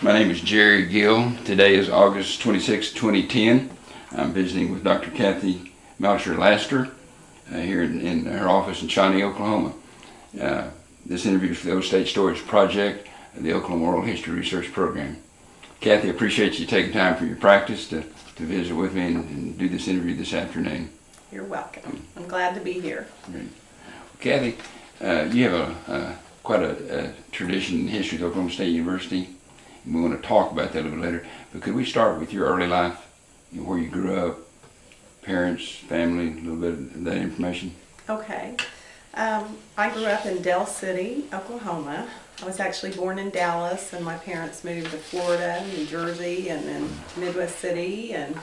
My name is Jerry Gill. Today is August 26, 2010. I'm visiting with Dr. Kathleen Laster here in her office in Shawnee, Oklahoma. This interview is for the O State Storage Project of the Oklahoma Oral History Research Program. Kathy, I appreciate you taking time for your practice to visit with me and do this interview this afternoon. You're welcome. I'm glad to be here. Great. Kathy, you have quite a tradition in history at Oklahoma State University. We want to talk about that a little bit later, but could we start with your early life, where you grew up, parents, family, a little bit of that information? Okay. I grew up in Del City, Oklahoma. I was actually born in Dallas, and my parents moved to Florida, New Jersey, and then to Midwest City. And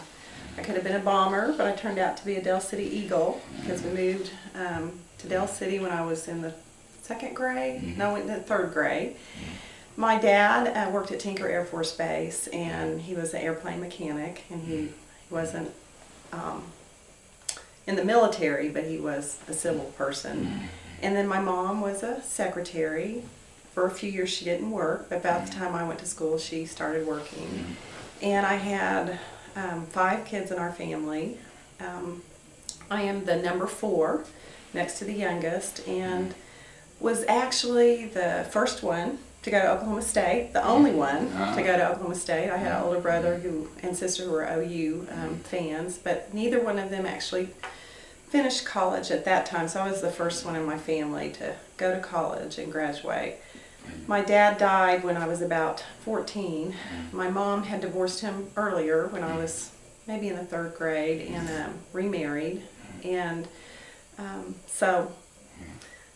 I could have been a bomber, but I turned out to be a Del City Eagle because we moved to Del City when I was in the second grade. No, in the third grade. My dad worked at Tinker Air Force Base, and he was an airplane mechanic, and he wasn't in the military, but he was a civil person. And then my mom was a secretary. For a few years she didn't work, but about the time I went to school she started working. And I had 5 kids in our family. I am the number 4, next to the youngest, and was actually the first one to go to Oklahoma State, the only one to go to Oklahoma State. I had an older brother and sister who were OU fans, but neither one of them actually finished college at that time, so I was the first one in my family to go to college and graduate. My dad died when I was about 14. My mom had divorced him earlier when I was maybe in the 3rd grade and remarried, and so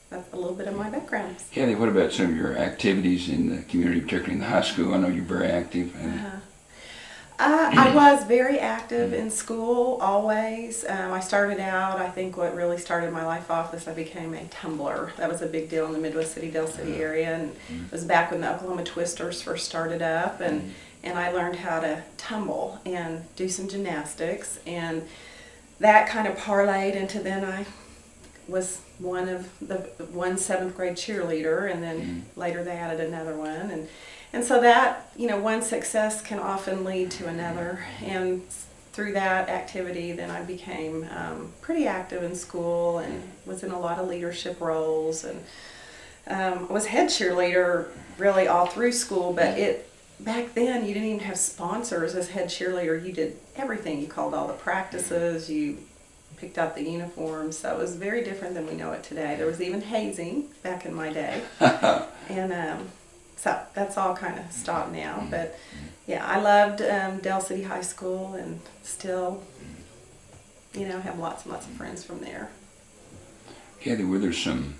that's a little bit of my background. Kathy, what about some of your activities in the community, particularly in the high school? I know you're very active. I was very active in school, always. I started out, I think what really started my life off is I became a tumbler. That was a big deal in the Midwest City, Del City area, and it was back when the Oklahoma Twisters first started up, and I learned how to tumble and do some gymnastics, and that kind of parlayed into then I was one 7th grade cheerleader, and then later they added another one, and so that, one success can often lead to another, and through that activity then I became pretty active in school and was in a lot of leadership roles, and was head cheerleader really all through school, but back then you didn't even have sponsors as head cheerleader. You did everything. You called all the practices, you picked out the uniforms, so it was very different than we know it today. There was even hazing back in my day, and so that's all kind of stopped now. But yeah, I loved Del City High School, and still, have lots and lots of friends from there. Kathy, were there some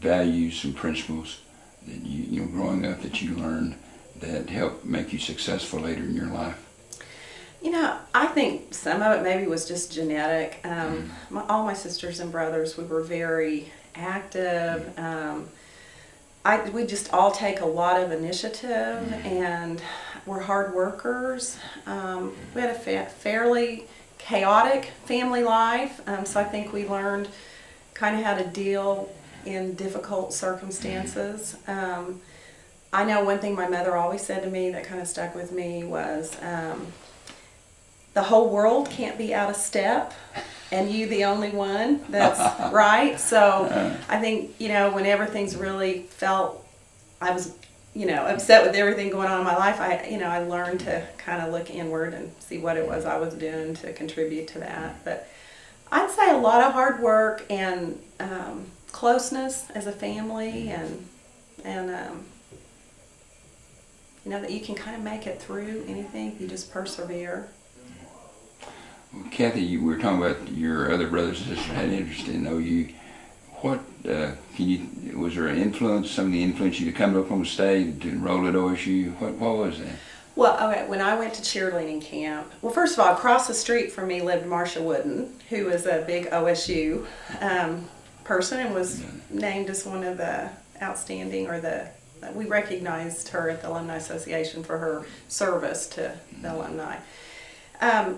values, some principles that you growing up that you learned that helped make you successful later in your life? I think some of it maybe was just genetic. All my sisters and brothers, we were very active. We just all take a lot of initiative, and we're hard workers. We had a fairly chaotic family life, so I think we learned kind of how to deal in difficult circumstances. I know one thing my mother always said to me that kind of stuck with me was, the whole world can't be out of step, and you the only one that's right. So I think, when everything's really felt, I was, upset with everything going on in my life, I learned to kind of look inward and see what it was I was doing to contribute to that. But I'd say a lot of hard work and closeness as a family, and that you can kind of make it through anything if you just persevere. Well, Kathy, we were talking about your other brothers and sisters had interest in OU. What was there an influence? Some of the influence you to come to Oklahoma State to enroll at OSU? What was that? Well, okay, when I went to cheerleading camp, well, first of all, across the street from me lived Marcia Wooden, who was a big OSU person and was named as one of the outstanding, we recognized her at the Alumni Association for her service to the alumni.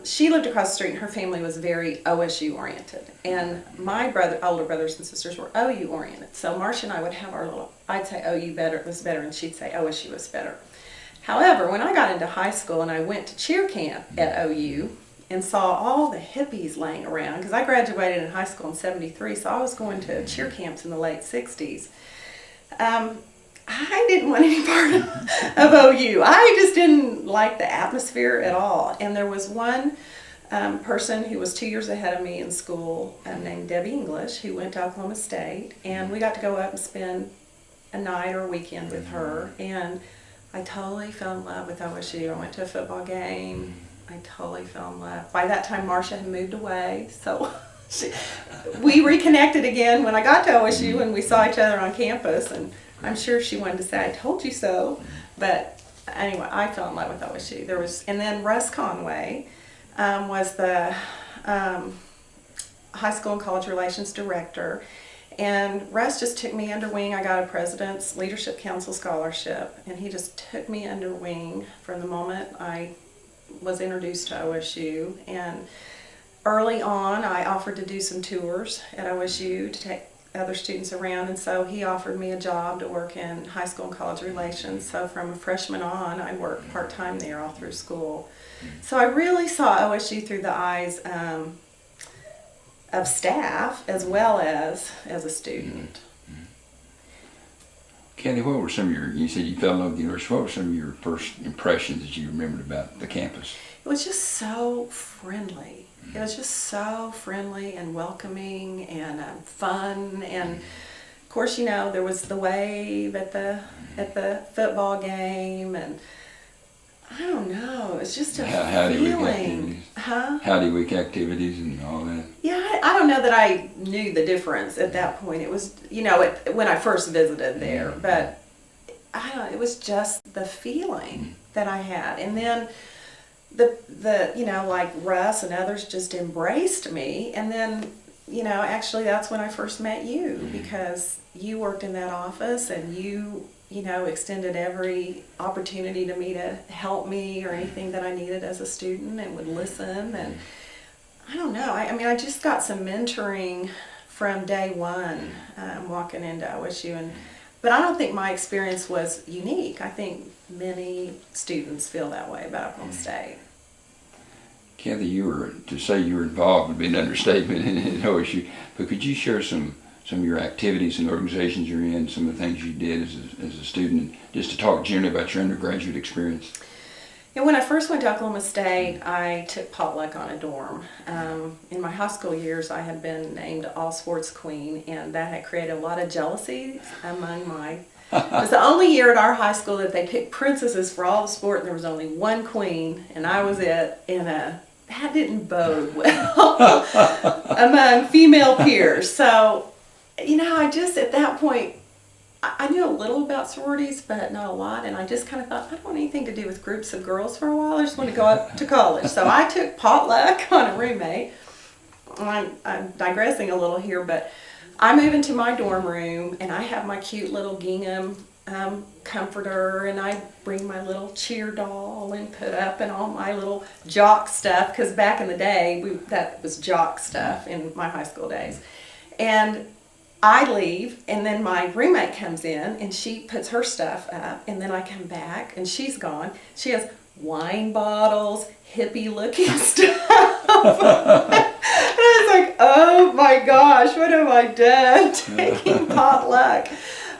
She lived across the street, and her family was very OSU oriented, and my older brothers and sisters were OU oriented. So Marcia and I would have our little, I'd say OU was better, and she'd say OSU was better. However, when I got into high school and I went to cheer camp at OU and saw all the hippies laying around, because I graduated in high school in '73, so I was going to cheer camps in the late '60s. I didn't want any part of OU. I just didn't like the atmosphere at all. And there was one person who was 2 years ahead of me in school named Debbie English, who went to Oklahoma State, and we got to go up and spend a night or a weekend with her, and I totally fell in love with OSU. I went to a football game. I totally fell in love. By that time, Marcia had moved away, so we reconnected again when I got to OSU, and we saw each other on campus, and I'm sure she wanted to say, "I told you so," but anyway, I fell in love with OSU. And then Russ Conway was the high school and college relations director, and Russ just took me under wing. I got a President's Leadership Council scholarship, and he just took me under wing from the moment I was introduced to OSU. And early on, I offered to do some tours at OSU to take other students around, and so he offered me a job to work in high school and college relations. So from a freshman on, I worked part-time there all through school. So I really saw OSU through the eyes of staff as well as a student. Kathy, what were some of you said you fell in love with the university, what were some of your first impressions that you remembered about the campus? It was just so friendly. It was just so friendly and welcoming and fun, and of course, you know, there was the wave at the football game, and I don't know, it's just a feeling. Howdy week activities and all that. Yeah, I don't know that I knew the difference at that point. It was, you know, when I first visited there, but I don't know, it was just the feeling that I had, and then the you know, like Russ and others just embraced me, and then, you know, actually that's when I first met you, because you worked in that office, and you know, extended every opportunity to me to help me or anything that I needed as a student, and would listen. And I don't know, I mean, I just got some mentoring from day one walking into OSU, but I don't think my experience was unique. I think many students feel that way about Oklahoma State. Kathy, to say you were involved would be an understatement in OSU, but could you share some of your activities and organizations you're in, some of the things you did as a student, just to talk generally about your undergraduate experience? And when I first went to Oklahoma State, I took potluck on a dorm. In my high school years, I had been named All Sports Queen, and that had created a lot of jealousy among my... It was the only year at our high school that they picked princesses for all the sport, and there was only one queen, and I was it, and that didn't bode well among female peers. So, you know, I just, at that point, I knew a little about sororities, but not a lot, and I just kind of thought, I don't want anything to do with groups of girls for a while. I just want to go up to college. So I took potluck on a roommate. I'm digressing a little here, but I move into my dorm room, and I have my cute little gingham comforter, and I bring my little cheer doll and put up and all my little jock stuff, because back in the day, that was jock stuff in my high school days. And I leave, and then my roommate comes in, and she puts her stuff up, and then I come back, and she's gone. She has wine bottles, hippie-looking stuff. And I was like, oh my gosh, what have I done taking potluck?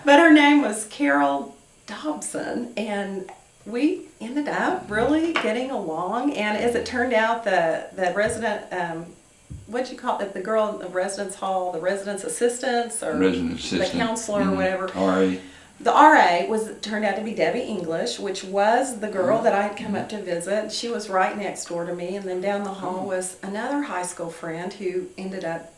But her name was Carol Dobson, and we ended up really getting along. And as it turned out, the resident, what'd you call it, the girl in the residence hall, the residence assistants, or the counselor, or whatever. RA. The RA turned out to be Debbie English, which was the girl that I had come up to visit. She was right next door to me, and then down the hall was another high school friend who ended up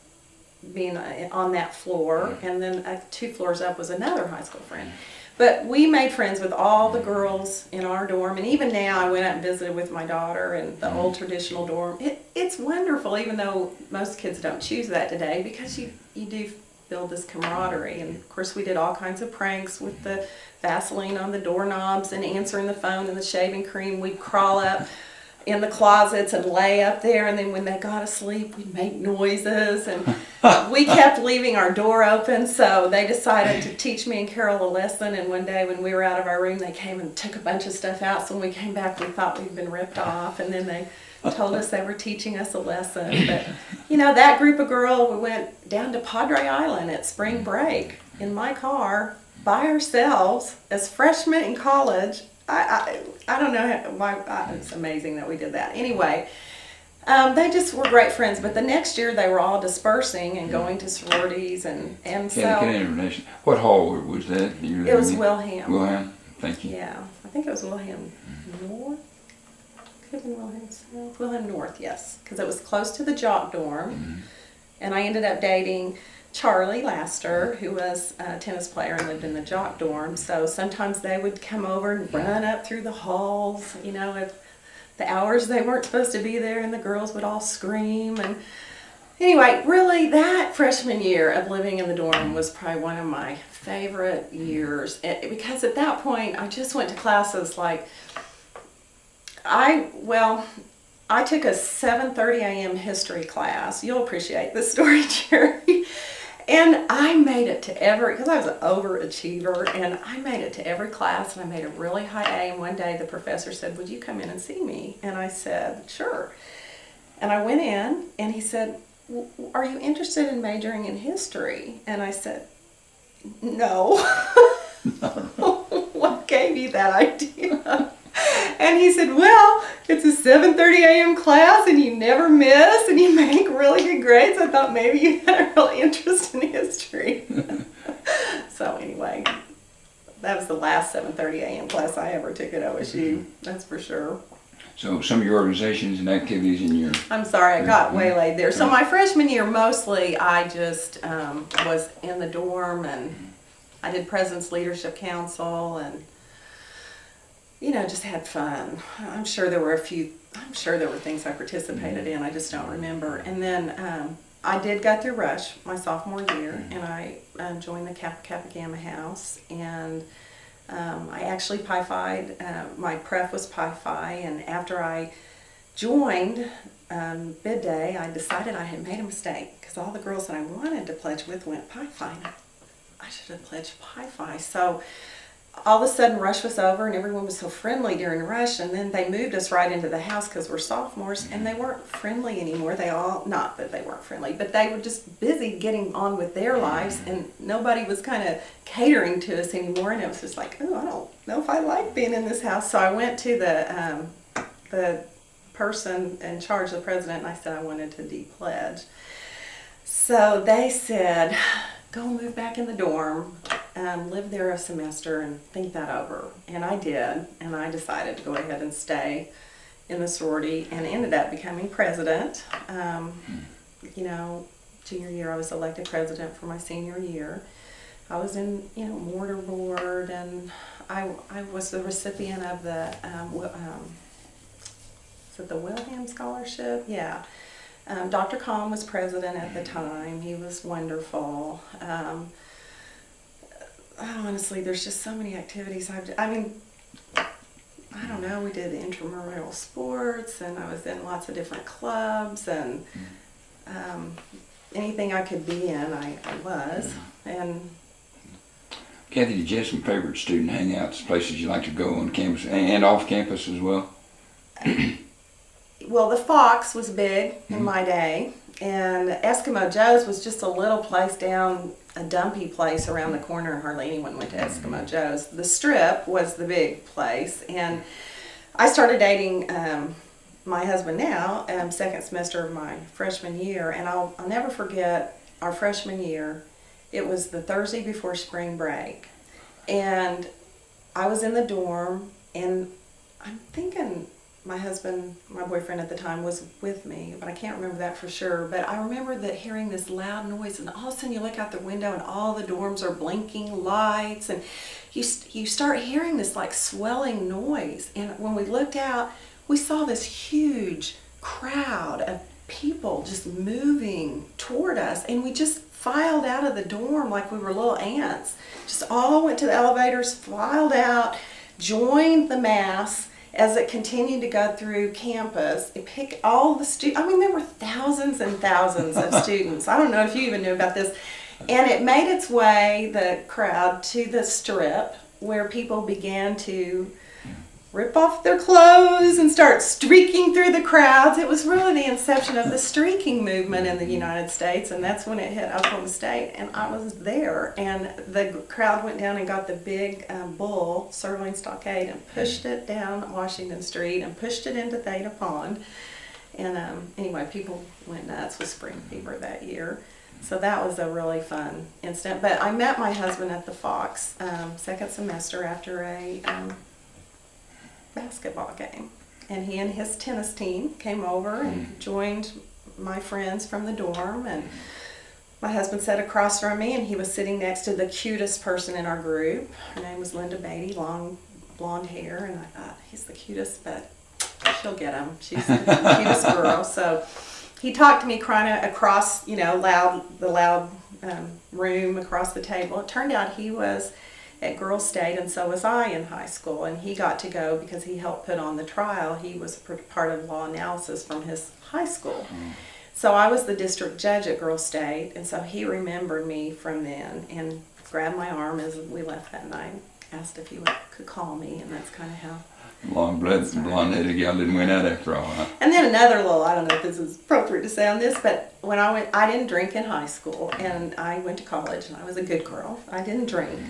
being on that floor, and then 2 floors up was another high school friend. But we made friends with all the girls in our dorm, and even now I went out and visited with my daughter in the old traditional dorm. It's wonderful, even though most kids don't choose that today, because you do build this camaraderie. And of course we did all kinds of pranks with the Vaseline on the doorknobs and answering the phone and the shaving cream. We'd crawl up in the closets and lay up there, and then when they got asleep, we'd make noises, and we kept leaving our door open, so they decided to teach me and Carol a lesson, and one day when we were out of our room, they came and took a bunch of stuff out, so when we came back, we thought we'd been ripped off, and then they told us they were teaching us a lesson. But, you know, that group of girls, we went down to Padre Island at spring break in my car by ourselves as freshmen in college. I don't know why, it's amazing that we did that. Anyway, they just were great friends, but the next year they were all dispersing and going to sororities, and so. What hall was that? It was Wilhelm. Wilhelm, thank you. Yeah, I think it was Wilhelm North. Could have been Wilhelm South. Wilhelm North, yes, because it was close to the jock dorm, and I ended up dating Charlie Laster, who was a tennis player and lived in the jock dorm. So sometimes they would come over and run up through the halls, you know, at the hours they weren't supposed to be there, and the girls would all scream. And anyway, really, that freshman year of living in the dorm was probably one of my favorite years, because at that point I just went to classes like, I took a 7:30 a.m. history class. You'll appreciate this story, Jerry. And I made it to because I was an overachiever, and I made it to every class, and I made a really high A. And one day the professor said, "Would you come in and see me?" And I said, "Sure." And I went in, and he said, "Are you interested in majoring in history?" And I said, "No." What gave you that idea? And he said, "Well, it's a 7:30 a.m. class, and you never miss, and you make really good grades. I thought maybe you had a real interest in history." So anyway, that was the last 7:30 a.m. class I ever took at OSU. That's for sure. So some of your organizations and activities in your... I'm sorry, I got waylaid there. So my freshman year, mostly I just was in the dorm, and I did President's Leadership Council, and you know, just had fun. I'm sure there were things I participated in, I just don't remember. And then I did go through Rush my sophomore year, and I joined the Kappa Gamma House, and I actually Pi Phi'd. My pref was Pi Phi, and after I joined bid day, I decided I had made a mistake, because all the girls that I wanted to pledge with went Pi Phi. I should have pledged Pi Phi. So all of a sudden Rush was over, and everyone was so friendly during Rush, and then they moved us right into the house because we're sophomores, and they weren't friendly anymore. Not that they weren't friendly, but they were just busy getting on with their lives, and nobody was kind of catering to us anymore, and it was just like, oh, I don't know if I like being in this house. So I went to the person in charge, the president, and I said I wanted to de-pledge. So they said, go move back in the dorm, live there a semester, and think that over. And I did, and I decided to go ahead and stay in the sorority, and ended up becoming president. You know, junior year I was elected president for my senior year. I was in, you know, mortar board, and I was the recipient of the, is it the Wilhelm Scholarship? Yeah. Dr. Kahn was president at the time. He was wonderful. Honestly, there's just so many activities I mean, I don't know, we did intramural sports, and I was in lots of different clubs, and anything I could be in, I was. And Kathy, did you have some favorite student hangouts, places you like to go on campus and off campus as well? Well, the Fox was big in my day, and Eskimo Joe's was just a little place down, a dumpy place around the corner, and hardly anyone went to Eskimo Joe's. The Strip was the big place, and I started dating my husband now, second semester of my freshman year, and I'll never forget our freshman year. It was the Thursday before spring break, and I was in the dorm, and I'm thinking my husband, my boyfriend at the time, was with me, but I can't remember that for sure. But I remember hearing this loud noise, and all of a sudden you look out the window and all the dorms are blinking lights, and you start hearing this like swelling noise. And when we looked out, we saw this huge crowd of people just moving toward us, and we just filed out of the dorm like we were little ants. Just all went to the elevators, filed out, joined the mass, as it continued to go through campus, it picked all the students. I mean, there were thousands and thousands of students. I don't know if you even knew about this. And it made its way, the crowd, to the strip where people began to rip off their clothes and start streaking through the crowds. It was really the inception of the streaking movement in the United States, and that's when it hit Oklahoma State, and I was there, and the crowd went down and got the big bull sirloin stockade and pushed it down Washington Street and pushed it into Theta Pond. And anyway, people went nuts with spring fever that year. So that was a really fun incident. But I met my husband at the Fox second semester after a basketball game, and he and his tennis team came over and joined my friends from the dorm, and my husband sat across from me, and he was sitting next to the cutest person in our group. Her name was Linda Beatty, long blonde hair, and I thought, he's the cutest, but she'll get him. She's the cutest girl. So he talked to me crying across, the loud room across the table. It turned out he was at Girls State, and so was I in high school, and he got to go because he helped put on the trial. He was part of law analysis from his high school. So I was the district judge at Girls State, and so he remembered me from then and grabbed my arm as we left that night, asked if he could call me, and that's kind of how. Blonde-headed gal didn't win out after all, huh? And then another little, I don't know if this is appropriate to say on this, but when I didn't drink in high school, and I went to college, and I was a good girl. I didn't drink.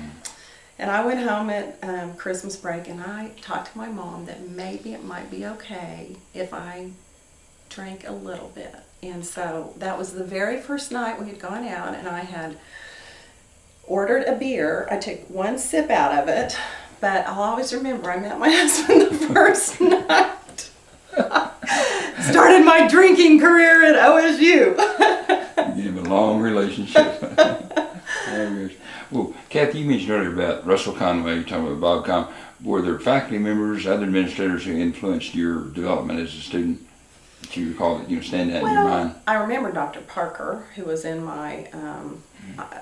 And I went home at Christmas break, and I talked to my mom that maybe it might be okay if I drank a little bit. And so that was the very first night we had gone out, and I had ordered a beer. I took one sip out of it, but I'll always remember I met my husband the first night. Started my drinking career at OSU. You have a long relationship. Well, Kathy, you mentioned earlier about Russell Conway, you talking about Bob Conway. Were there faculty members, other administrators who influenced your development as a student that you recall that stand out in your mind? I remember Dr. Parker, who was in my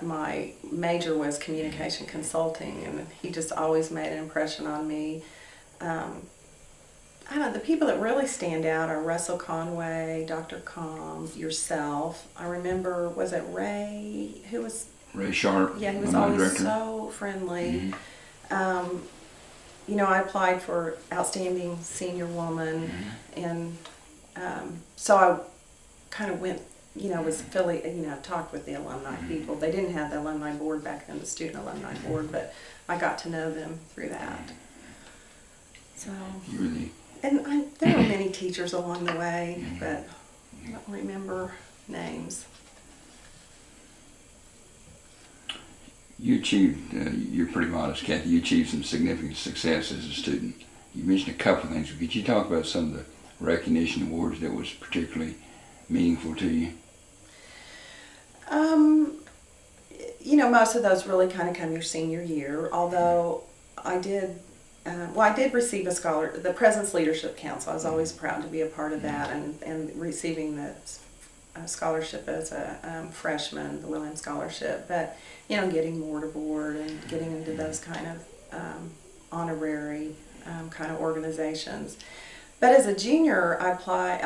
my major was communication consulting, and he just always made an impression on me. I don't know, the people that really stand out are Russell Conway, Dr. Com, yourself. I remember, was it Ray, who was... Ray Sharp. Yeah, he was always so friendly. I applied for Outstanding Senior Woman, and so I kind of went, was talked with the alumni people. They didn't have the alumni board back then, the student alumni board, but I got to know them through that. So, and there were many teachers along the way, but I don't remember names. You achieved, you're pretty modest, Kathy, you achieved some significant success as a student. You mentioned a couple of things. Could you talk about some of the recognition awards that was particularly meaningful to you? Most of those really kind of come your senior year, although I did receive the President's Leadership Council. I was always proud to be a part of that, and receiving the scholarship as a freshman, the Williams Scholarship, but getting board award and getting into those kind of honorary kind of organizations. But as a junior, I applied.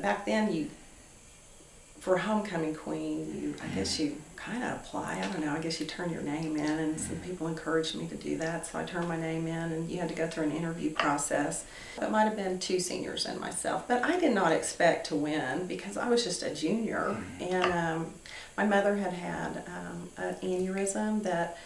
Back then, for homecoming queen, I guess you kind of apply. I don't know. I guess you turn your name in, and some people encouraged me to do that, so I turned my name in, and you had to go through an interview process. It might have been 2 seniors and myself, but I did not expect to win because I was just a junior, and my mother had an aneurysm that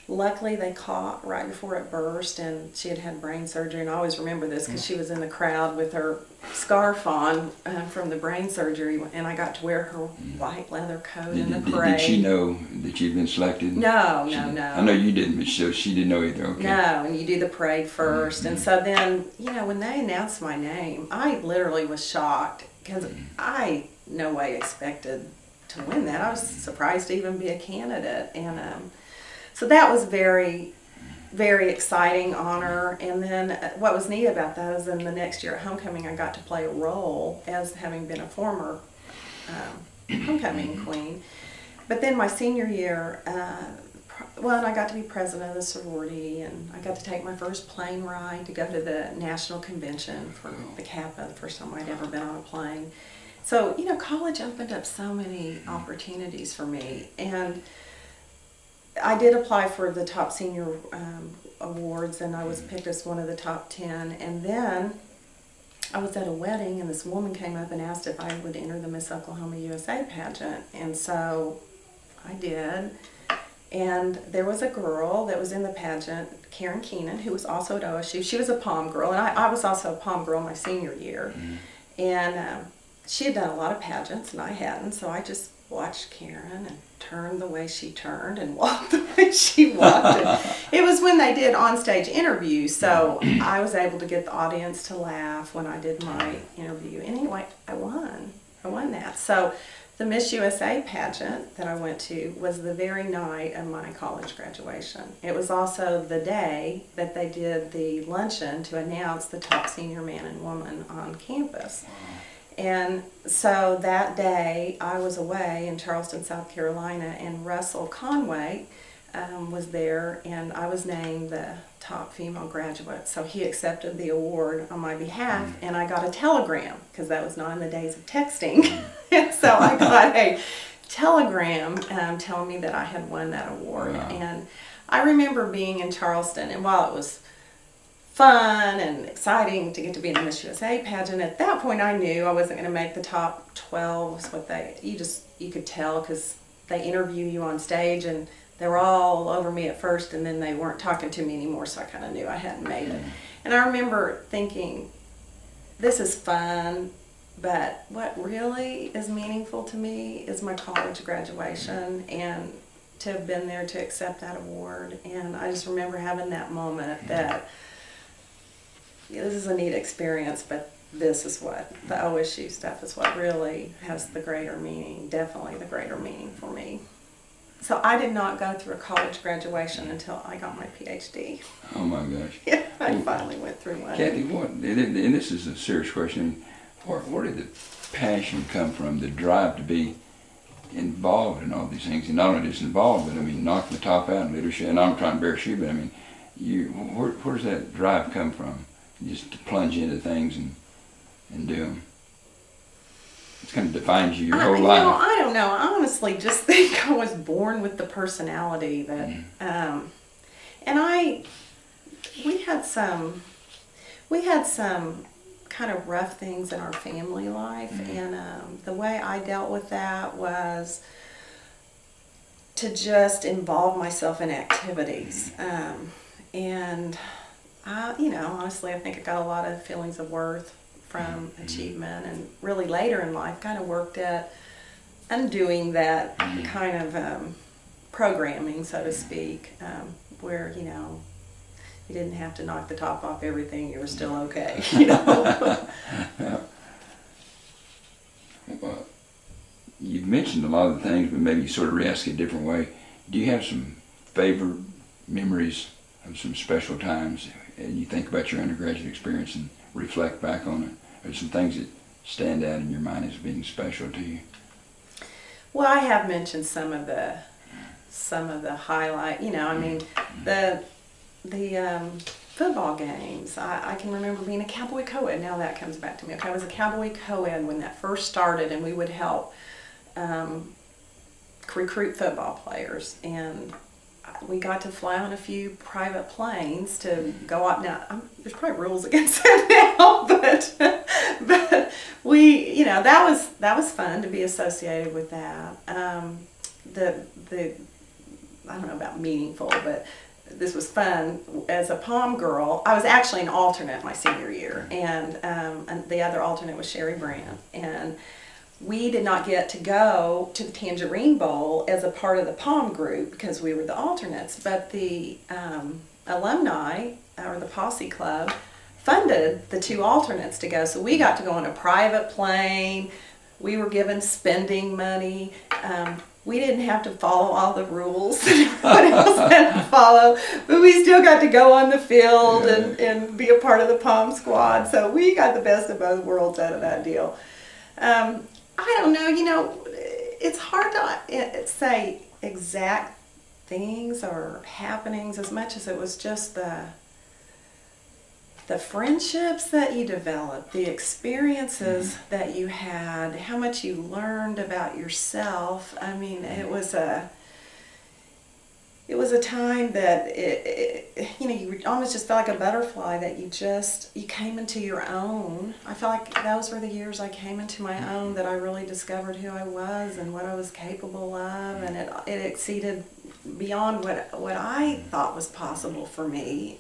luckily they caught right before it burst, and she had had brain surgery. And I always remember this because she was in the crowd with her scarf on from the brain surgery, and I got to wear her white leather coat in the parade. Did she know that you'd been selected? No. I know you didn't, but she didn't know either. Okay. No, and you do the parade first. And so then, when they announced my name, I literally was shocked because I no way expected to win that. I was surprised to even be a candidate, and so that was very, very exciting honor. And then what was neat about that is in the next year at homecoming, I got to play a role as having been a former homecoming queen. But then my senior year, Well, and I got to be president of the sorority, and I got to take my first plane ride to go to the national convention for the Kappa, the first time I'd ever been on a plane. So, college opened up so many opportunities for me. And I did apply for the top senior awards, and I was picked as one of the top 10. And then I was at a wedding, and this woman came up and asked if I would enter the Miss Oklahoma USA pageant. And so I did. And there was a girl that was in the pageant, Karen Keenan, who was also at OSU. She was a pom girl, and I was also a pom girl my senior year. And she had done a lot of pageants, and I hadn't, so I just watched Karen and turned the way she turned and walked the way she walked. It was when they did on-stage interviews, so I was able to get the audience to laugh when I did my interview. And anyway, I won that. So the Miss USA pageant that I went to was the very night of my college graduation. It was also the day that they did the luncheon to announce the top senior man and woman on campus. And so that day I was away in Charleston, South Carolina, and Russell Conway was there, and I was named the top female graduate. So he accepted the award on my behalf, and I got a telegram, because that was not in the days of texting. And so I got a telegram telling me that I had won that award. Wow. And I remember being in Charleston, and while it was fun and exciting to get to be in the Miss USA pageant, at that point I knew I wasn't going to make the top 12. Is what you could tell, because they interview you on stage, and they were all over me at first, and then they weren't talking to me anymore, so I kind of knew I hadn't made it. And I remember thinking, this is fun, but what really is meaningful to me is my college graduation, and to have been there to accept that award. And I just remember having that moment that this is a neat experience, but this is what, the OSU stuff is what really has the greater meaning, definitely the greater meaning for me. So I did not go through a college graduation until I got my PhD. Oh my gosh. Yeah, I finally went through one. Kathy, and this is a serious question, where did the passion come from, the drive to be involved in all these things? And not only just involved, but I mean, knocking the top out in leadership, and I'm trying to bear shoe, but I mean, where does that drive come from? Just to plunge into things and do them. It kind of defines you your whole life. I don't know. I honestly just think I was born with the personality that, and we had some kind of rough things in our family life, and the way I dealt with that was to just involve myself in activities, and honestly, I think I got a lot of feelings of worth from achievement, and really later in life kind of worked at undoing that kind of programming, so to speak, where, you didn't have to knock the top off everything, you were still okay, Well, you've mentioned a lot of the things, but maybe you sort of re-ask it a different way. Do you have some favorite memories of some special times, and you think about your undergraduate experience and reflect back on it? Or some things that stand out in your mind as being special to you? Well, I have mentioned some of the highlight. The football games. I can remember being a cowboy co-ed. Now that comes back to me. Okay, I was a cowboy co-ed when that first started, and we would help recruit football players, and we got to fly on a few private planes to go out. Now, there's probably rules against that now, but we, that was fun to be associated with that. I don't know about meaningful, but this was fun. As a pom girl, I was actually an alternate my senior year, and the other alternate was Sherry Brand, and we did not get to go to the Tangerine Bowl as a part of the pom group because we were the alternates, but the alumni, or the posse club, funded the two alternates to go, so we got to go on a private plane. We were given spending money. We didn't have to follow all the rules that everyone else had to follow, but we still got to go on the field and be a part of the pom squad, so we got the best of both worlds out of that deal. I don't know, it's hard to say exact things or happenings as much as it was just the friendships that you developed, the experiences that you had, how much you learned about yourself. I mean, it was a time that you almost just felt like a butterfly, that you came into your own. I felt like those were the years I came into my own, that I really discovered who I was and what I was capable of, and it exceeded beyond what I thought was possible for me.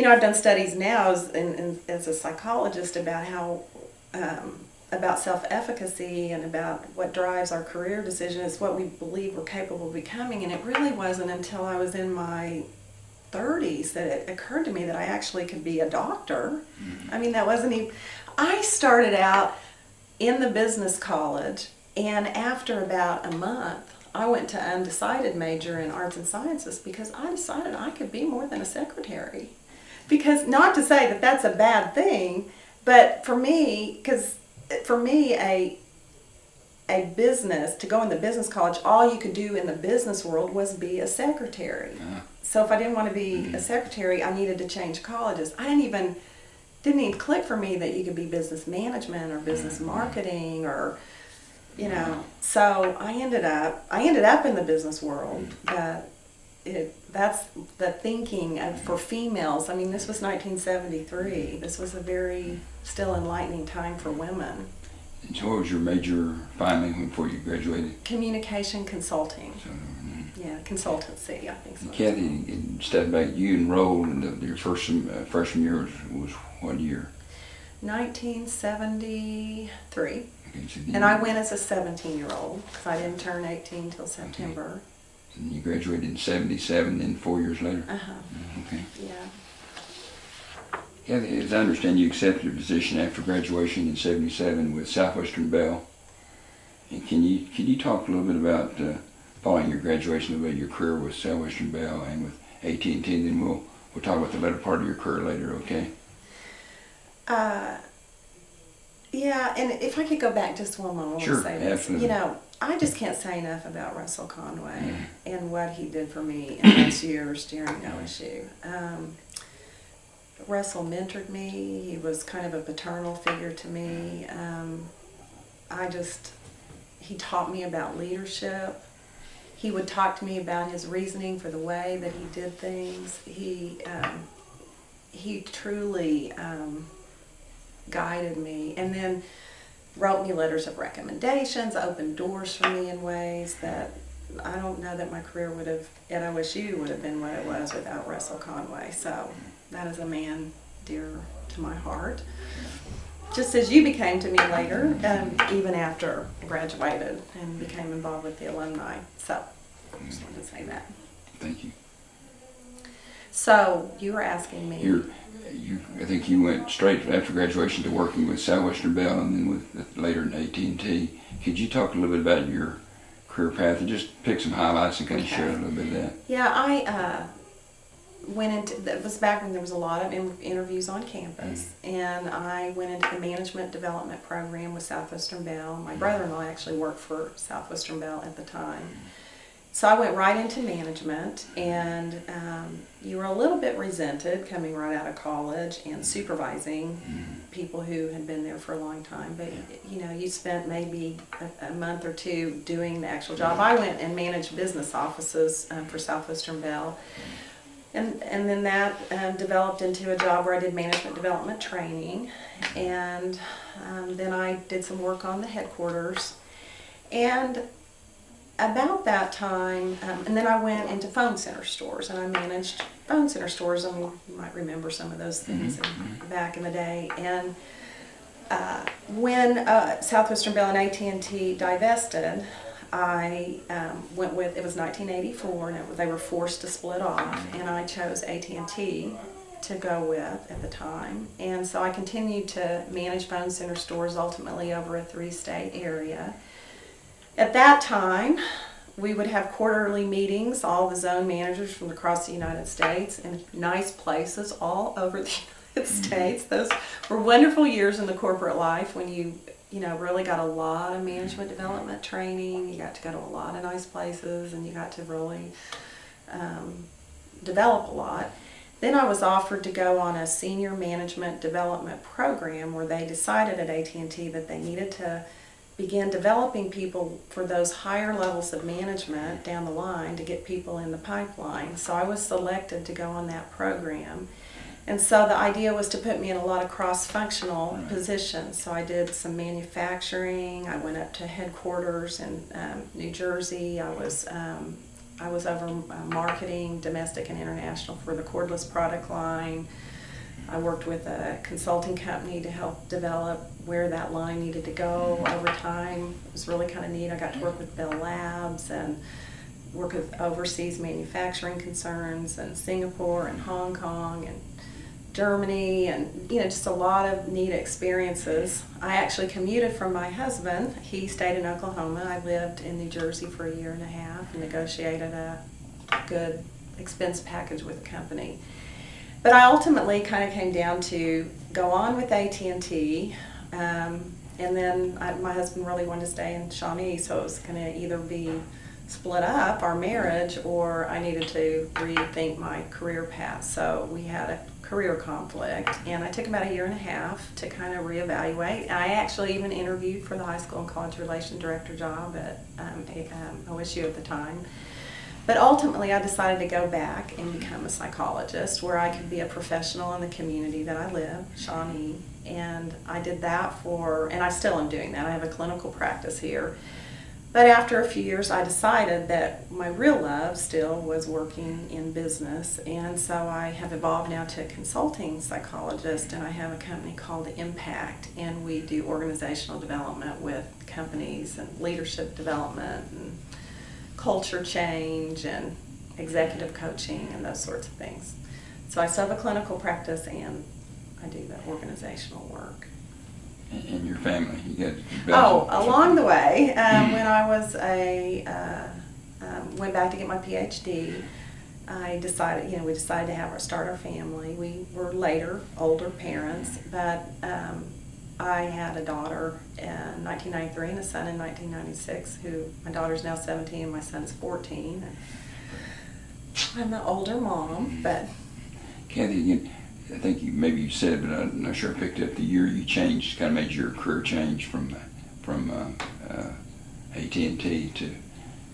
I've done studies now as a psychologist about how about self-efficacy and about what drives our career decision is what we believe we're capable of becoming. And it really wasn't until I was in my 30s that it occurred to me that I actually could be a doctor. I mean, that wasn't even... I started out in the business college, and after about a month, I went to undecided major in arts and sciences because I decided I could be more than a secretary. Because, not to say that that's a bad thing, but for me, a business, to go in the business college, all you could do in the business world was be a secretary. So if I didn't want to be a secretary, I needed to change colleges. Didn't even click for me that you could be business management or business marketing or, So I ended up in the business world. That's the thinking for females. I mean, this was 1973. This was a very still enlightening time for women. And so what was your major finally before you graduated? Communication consulting. Yeah, consultancy, I think so. Kathy, step back, you enrolled in your first freshman year was what year? 1973. Okay, so and I went as a 17-year-old because I didn't turn 18 till September. Okay. And you graduated in 77, then 4 years later? Okay. Yeah. Kathy, as I understand, you accepted a position after graduation in 77 with Southwestern Bell. And can you talk a little bit about following your graduation, about your career with Southwestern Bell and with AT&T, and then we'll talk about the latter part of your career later, okay? Yeah, and if I could go back just one moment, sure, I want to say this. Absolutely. I just can't say enough about Russell Conway and what he did for me in those years during OSU. Russell mentored me. He was kind of a paternal figure to me. He taught me about leadership. He would talk to me about his reasoning for the way that he did things. He truly guided me, and then wrote me letters of recommendations, opened doors for me in ways that I don't know that my career at OSU would have been what it was without Russell Conway. So that is a man dear to my heart. Just as you became to me later, even after I graduated and became involved with the alumni. So I just wanted to say that. Thank you. So you were asking me. I think you went straight after graduation to working with Southwestern Bell and then later in AT&T. Could you talk a little bit about your career path and just pick some highlights and kind of share a little bit of that? Yeah, I went into, that was back when there was a lot of interviews on campus, and I went into the management development program with Southwestern Bell. My brother-in-law actually worked for Southwestern Bell at the time. So I went right into management, and you were a little bit resented coming right out of college and supervising people who had been there for a long time. But you spent maybe a month or two doing the actual job. I went and managed business offices for Southwestern Bell, and then that developed into a job where I did management development training, and then I did some work on the headquarters, and about that time, and then I went into phone center stores, and I managed phone center stores. I mean, you might remember some of those things back in the day. And when Southwestern Bell and AT&T divested, I went with, it was 1984, and they were forced to split off, and I chose AT&T to go with at the time. And so I continued to manage phone center stores, ultimately over a 3-state area. At that time, we would have quarterly meetings, all the zone managers from across the United States, in nice places all over the United States. Those were wonderful years in the corporate life when you really got a lot of management development training. You got to go to a lot of nice places, and you got to really develop a lot. Then I was offered to go on a senior management development program where they decided at AT&T that they needed to begin developing people for those higher levels of management down the line to get people in the pipeline. So I was selected to go on that program. And so the idea was to put me in a lot of cross-functional positions. So I did some manufacturing. I went up to headquarters in New Jersey. I was over marketing, domestic and international, for the cordless product line. I worked with a consulting company to help develop where that line needed to go over time. It was really kind of neat. I got to work with Bell Labs and work with overseas manufacturing concerns in Singapore and Hong Kong and Germany, and just a lot of neat experiences. I actually commuted from my husband. He stayed in Oklahoma. I lived in New Jersey for a year and a half and negotiated a good expense package with the company. But I ultimately kind of came down to go on with AT&T, and then my husband really wanted to stay in Shawnee, so it was going to either be split up, our marriage, or I needed to rethink my career path. So we had a career conflict, and I took about a year and a half to kind of reevaluate. And I actually even interviewed for the high school and college relations director job at OSU at the time. But ultimately I decided to go back and become a psychologist where I could be a professional in the community that I live, Shawnee. And I did that and I still am doing that. I have a clinical practice here. But after a few years, I decided that my real love still was working in business, and so I have evolved now to a consulting psychologist, and I have a company called Impact, and we do organizational development with companies and leadership development and culture change and executive coaching and those sorts of things. So I still have a clinical practice, and I do the organizational work. And your family, you got along the way, when I was went back to get my PhD, I decided, we decided to start our family. We were later older parents, but I had a daughter in 1993 and a son in 1996. My daughter's now 17 and my son's 14. I'm the older mom, but Kathy, I think maybe you said, but I'm not sure I picked up the year you changed, kind of made your career change from AT&T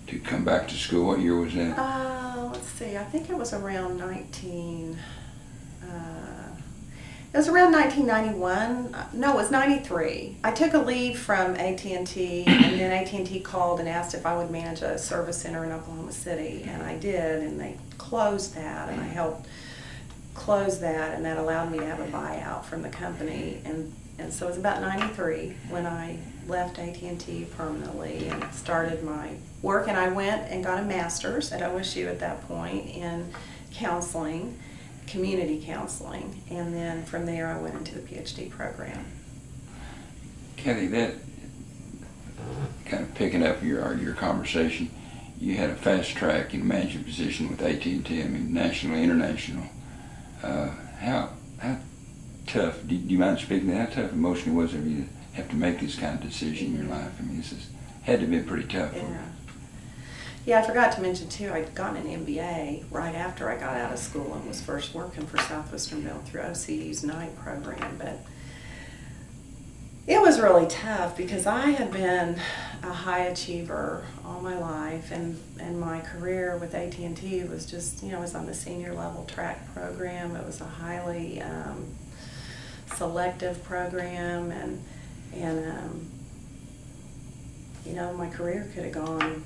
to come back to school. What year was that? Let's see. I think it was around 1991. No, it was 93. I took a leave from AT&T, and then AT&T called and asked if I would manage a service center in Oklahoma City, and I did, and they closed that, and I helped close that, and that allowed me to have a buyout from the company, and so it was about 93 when I left AT&T permanently and started my work, and I went and got a master's at OSU at that point in counseling, community counseling, and then from there I went into the PhD program. Kathy, that kind of picking up your conversation, you had a fast track in management position with AT&T, I mean nationally, international. How tough, do you mind speaking to that? How tough emotionally was it for you to have to make this kind of decision in your life? I mean, had to be pretty tough for you. Yeah, I forgot to mention too, I'd gotten an MBA right after I got out of school and was first working for Southwestern Bell through OCU's night program, but it was really tough because I had been a high achiever all my life, and my career with AT&T was just, it was on the senior level track program. It was a highly selective program, and my career could have gone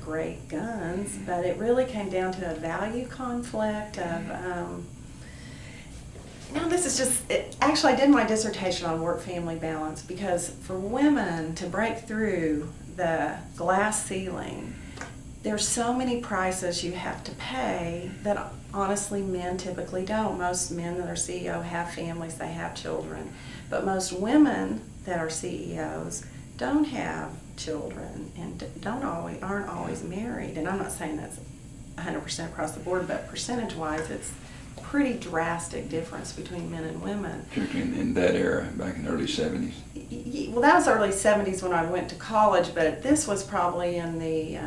great guns, but it really came down to a value conflict of actually I did my dissertation on work-family balance because for women to break through the glass ceiling, there's so many prices you have to pay that honestly men typically don't. Most men that are CEO have families, they have children, but most women that are CEOs don't have children and aren't always married. And I'm not saying that's 100% across the board, but percentage-wise, pretty drastic difference between men and women. Particularly in that era, back in the early 70s. Well, that was early 70s when I went to college, but this was probably in the,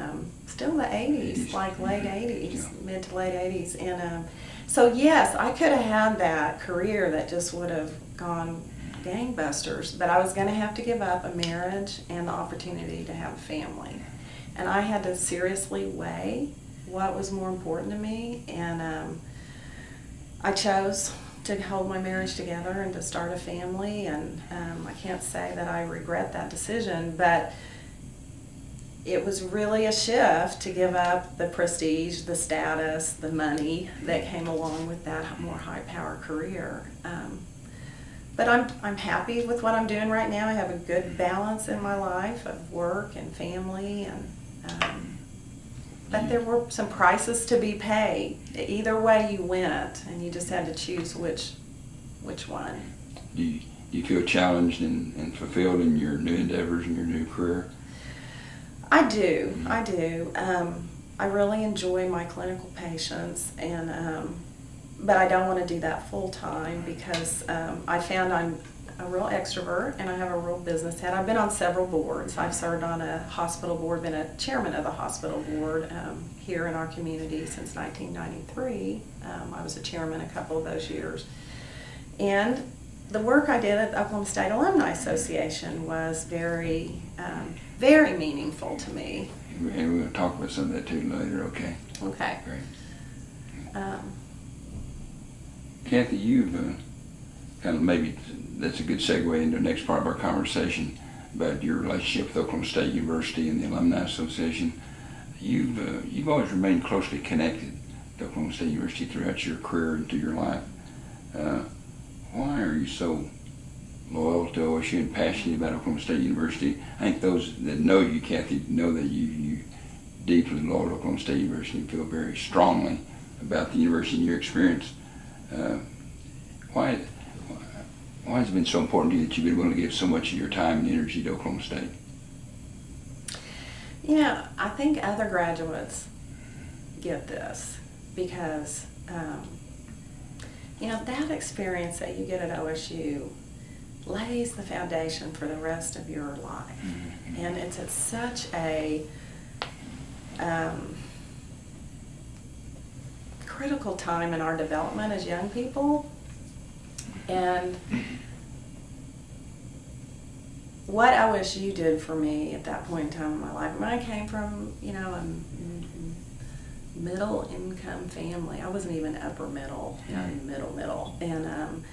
still the 80s, like late 80s, Yeah. mid to late 80s. And so yes, I could have had that career that just would have gone gangbusters, but I was going to have to give up a marriage and the opportunity to have a family. And I had to seriously weigh what was more important to me, and I chose to hold my marriage together and to start a family, and I can't say that I regret that decision, but it was really a shift to give up the prestige, the status, the money that came along with that more high-power career. But I'm happy with what I'm doing right now. I have a good balance in my life of work and family, and but there were some prices to be paid. Either way you went, and you just had to choose which one. Do you feel challenged and fulfilled in your new endeavors and your new career? I do. I do. I really enjoy my clinical patients, and but I don't want to do that full time because I found I'm a real extrovert and I have a real business head. I've been on several boards. I've served on a hospital board, been a chairman of the hospital board here in our community since 1993. I was a chairman a couple of those years. And the work I did at the Oklahoma State Alumni Association was very, very meaningful to me. And we're going to talk about some of that too later, okay? Okay. Great. Kathy, you've kind of maybe, that's a good segue into the next part of our conversation about your relationship with Oklahoma State University and the Alumni Association. You've always remained closely connected to Oklahoma State University throughout your career and through your life. Why are you so loyal to OSU and passionate about Oklahoma State University? I think those that know you, Kathy, know that you deeply loyal to Oklahoma State University and feel very strongly about the university and your experience. Why has it been so important to you that you've been willing to give so much of your time and energy to Oklahoma State? You know, I think other graduates get this because, you know, that experience that you get at OSU lays the foundation for the rest of your life. Mm-hmm. And it's at such a critical time in our development as young people. And what OSU did for me at that point in time in my life, when I came from, you know, a middle income family. I wasn't even upper middle, you know, middle. And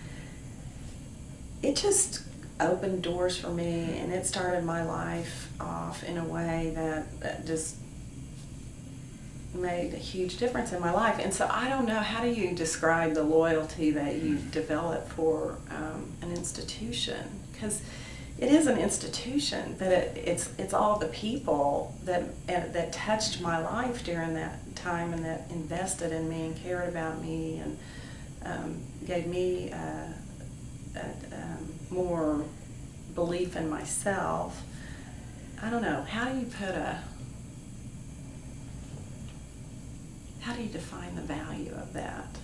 it just opened doors for me, and it started my life off in a way that just made a huge difference in my life. And so I don't know, how do you describe the loyalty that you develop for an institution? Because it is an institution, but it's all the people that touched my life during that time and that invested in me and cared about me and gave me more belief in myself. I don't know, how do you define the value of that?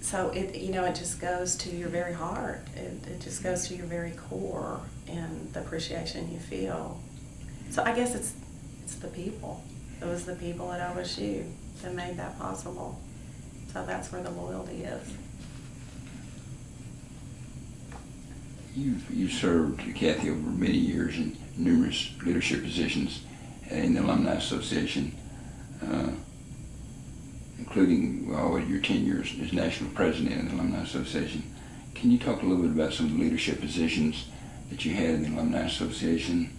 So it just goes to your very heart. It just goes to your very core and the appreciation you feel. So I guess it's the people. It was the people at OSU that made that possible. So that's where the loyalty is. You've served, Kathy, over many years in numerous leadership positions in the Alumni Association, including your tenure as National President of the Alumni Association. Can you talk a little bit about some of the leadership positions that you had in the Alumni Association,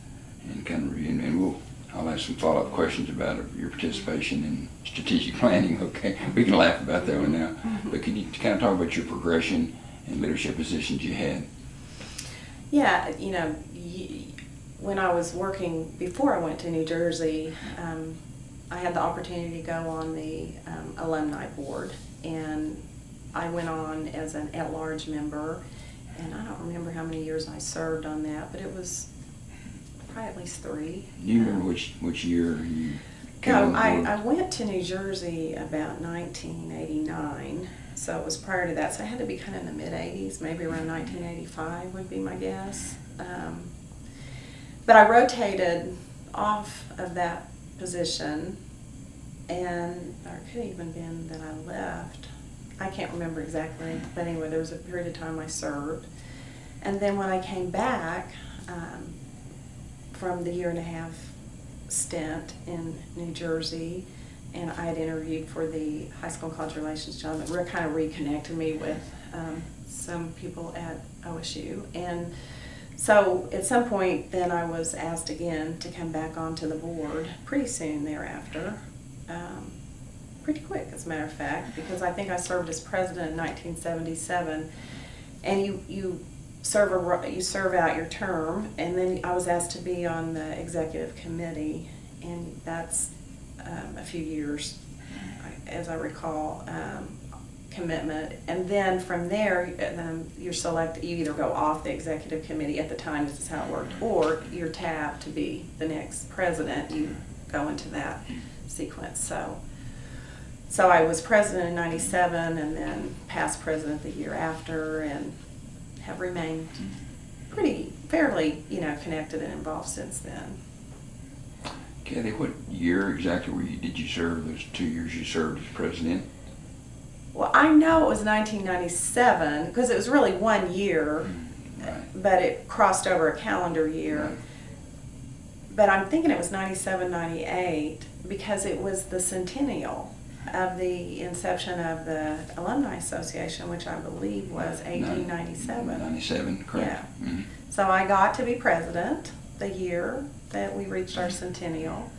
and kind of and I'll ask some follow-up questions about your participation in strategic planning. Okay, we can laugh about that one now. But can you kind of talk about your progression and leadership positions you had? Yeah, when I was working, before I went to New Jersey, I had the opportunity to go on the alumni board, and I went on as an at-large member, and I don't remember how many years I served on that, but it was probably at least 3. Do you remember which year you came on No, board? I went to New Jersey about 1989, so it was prior to that. So I had to be kind of in the mid-'80s, maybe around 1985 would be my guess. But I rotated off of that position, and or it could have even been that I left. I can't remember exactly, but anyway, there was a period of time I served. And then when I came back from the 1.5-year stint in New Jersey, and I had interviewed for the high school and college relations job that kind of reconnected me with some people at OSU. And so at some point then I was asked again to come back onto the board pretty soon thereafter. Pretty quick, as a matter of fact, because I think I served as president in 1977, and you serve out your term, and then I was asked to be on the executive committee, and that's a few years, as I recall, commitment. And then from there, you're selected. You either go off the executive committee at the time, this is how it worked, or you're tapped to be the next president. You go into that sequence. So I was president in 97, and then past president the year after, and have remained fairly, connected and involved since then. Kathy, what year exactly did you serve, those 2 years you served as president? Well, I know it was 1997, because it was really 1 year, Right. but it crossed over a calendar year. Right. But I'm thinking it was 97, 98, because it was the centennial of the inception of the Alumni Association, which I believe was 1897. 97, correct. Yeah. Mm-hmm. So I got to be president the year that we reached our centennial.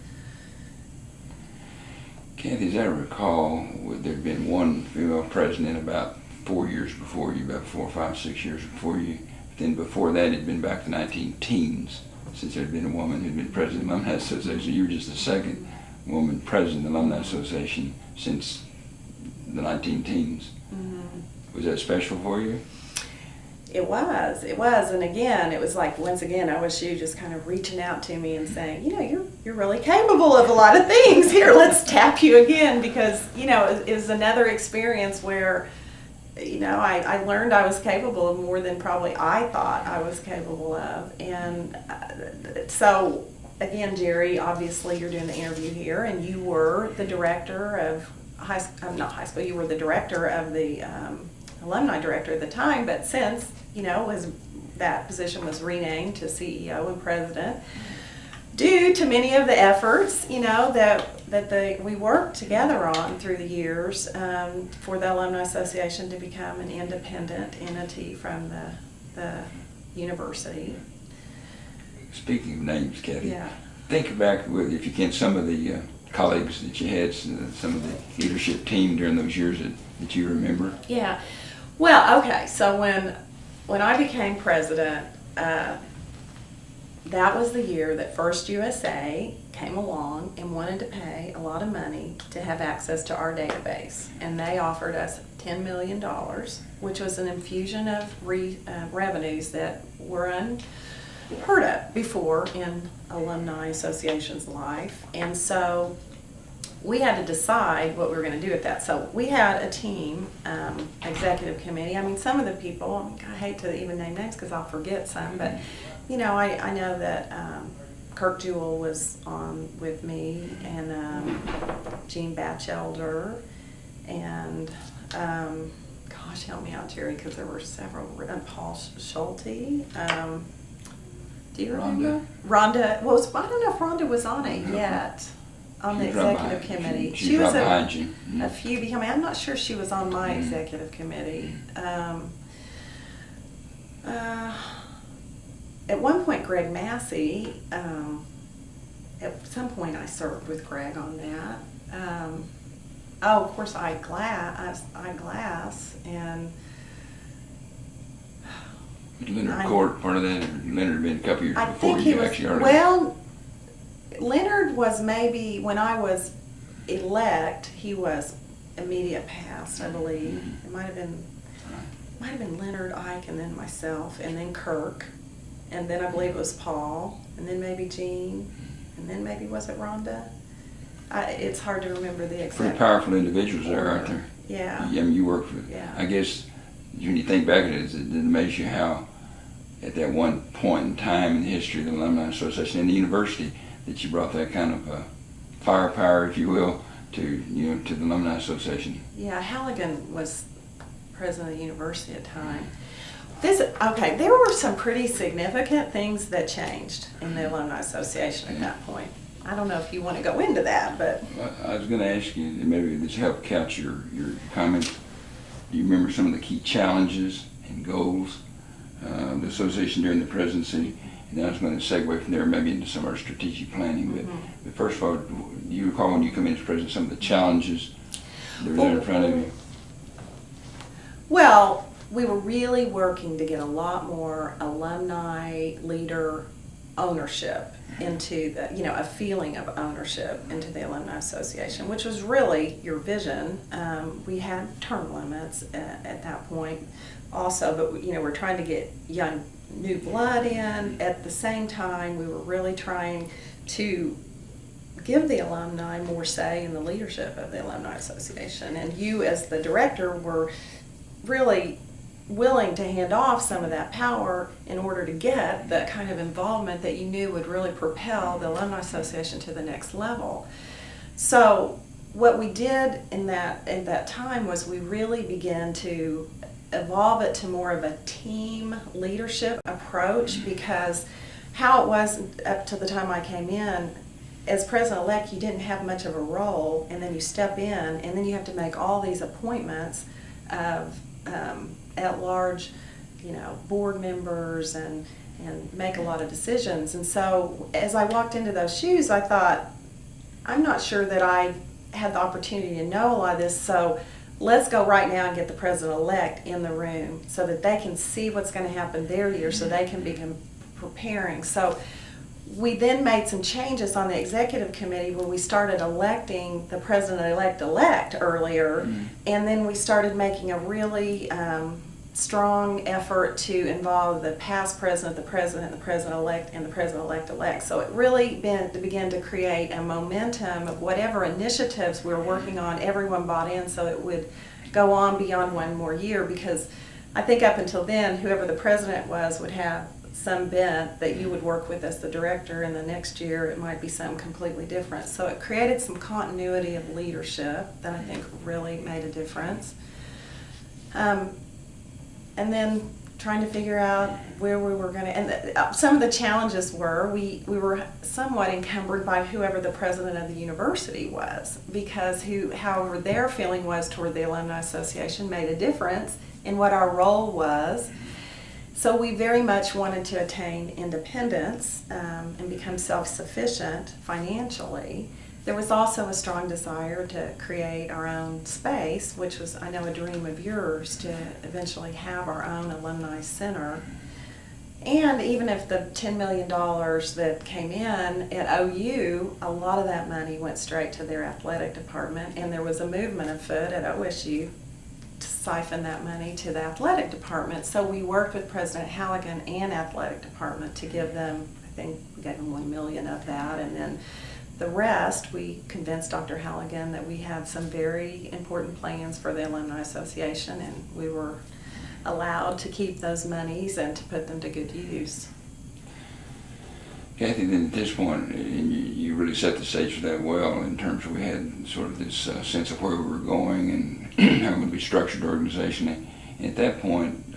Kathy, as I recall, there'd been one female president about 4 years before you, about 4, 5, 6 years before you. Then before that, it'd been back to 19-teens, since there'd been a woman who'd been president of the Alumni Association. You were just the second woman president of the Alumni Association since the 19-teens. Mm-hmm. Was that special for you? It was, and again, it was like, once again, OSU just kind of reaching out to me and saying, you're really capable of a lot of things. Here, let's tap you again, because, it was another experience where, I learned I was capable of more than probably I thought I was capable of. And so, again, Jerry, obviously you're doing the interview here, and you were the director of you were the director of the alumni director at the time, but since, that position was renamed to CEO and president due to many of the efforts, that we worked together on through the years for the Alumni Association to become an independent entity from the university. Speaking of names, Kathy, Yeah. think back, if you can, some of the colleagues that you had, some of the leadership team during those years that you remember. Yeah. Well, okay, so when I became president, that was the year that First USA came along and wanted to pay a lot of money to have access to our database. And they offered us $10 million, which was an infusion of revenues that were unheard of before in Alumni Association's life. And so we had to decide what we were going to do with that. So we had a team, executive committee. I mean, some of the people, I hate to even name names because I'll forget some, but I know that Kirk Jewell was on with me, and Gene Batchelder, and gosh, help me out, Jerry, because there were several. Paul Schulte. Do you remember? Rhonda. Well, I don't know if Rhonda was on it yet. On the executive committee. She was behind you. A few becoming. I'm not sure she was on my executive committee. At one point, Greg Massey. At some point, I served with Greg on that. Of course, Eyeglass, and Leonard Court, part of that, or Leonard had been a couple years I before think he you was. actually heard Well, Leonard was maybe when I was elect. He was immediate past, I believe. It might have been Leonard, Ike, and then myself, and then Kirk, and then I believe it was Paul, and then maybe Gene, and then maybe was it Rhonda? It's hard to remember the exact. Pretty powerful individuals there, aren't there? Yeah. I mean, you work for. Yeah. I guess when you think back at it, it amazes you how, at that one point in time in the history of the Alumni Association and the university, that you brought that kind of firepower, if you will, to the Alumni Association. Yeah, Halligan was president of the university at the time. There were some pretty significant things that changed in the Alumni Association at that point. I don't know if you want to go into that, but... I was going to ask you, maybe this help couch your comments. Do you remember some of the key challenges and goals of the association during the presidency? And then I was going to segue from there maybe into some of our strategic planning. But first of all, do you recall when you come in as president some of the challenges that were there in front of you? Well, we were really working to get a lot more alumni leader ownership into a feeling of ownership into the Alumni Association, which was really your vision. We had term limits at that point also, but we're trying to get young new blood in. At the same time, we were really trying to give the alumni more say in the leadership of the Alumni Association. And you as the director were really willing to hand off some of that power in order to get the kind of involvement that you knew would really propel the Alumni Association to the next level. So what we did in that time was we really began to evolve it to more of a team leadership approach, because how it was up to the time I came in, as president-elect, you didn't have much of a role, and then you step in, and then you have to make all these appointments of at-large, board members and make a lot of decisions. And so as I walked into those shoes, I thought, I'm not sure that I had the opportunity to know a lot of this, so let's go right now and get the president-elect in the room so that they can see what's going to happen their year, so they can begin preparing. So we then made some changes on the executive committee where we started electing the president-elect earlier, and then we started making a really strong effort to involve the past president, the president-elect, and the president-elect-elect. So it really began to create a momentum of whatever initiatives we were working on, everyone bought in, so it would go on beyond one more year, because I think up until then, whoever the president was would have some bent that you would work with as the director, and the next year it might be something completely different. So it created some continuity of leadership that I think really made a difference. And then trying to figure out where we were going to, and some of the challenges were, we were somewhat encumbered by whoever the president of the university was, because however their feeling was toward the Alumni Association made a difference in what our role was. So we very much wanted to attain independence and become self-sufficient financially. There was also a strong desire to create our own space, which was, I know, a dream of yours, to eventually have our own alumni center. And even if the $10 million that came in at OU, a lot of that money went straight to their athletic department, and there was a movement afoot at OSU to siphon that money to the athletic department. So we worked with President Halligan and athletic department to give them, I think we gave them $1 million of that, and then the rest, we convinced Dr. Halligan that we had some very important plans for the Alumni Association, and we were allowed to keep those monies and to put them to good use. Kathy, then at this point, and you really set the stage for that well, in terms of we had sort of this sense of where we were going and how we structured the organization. And at that point,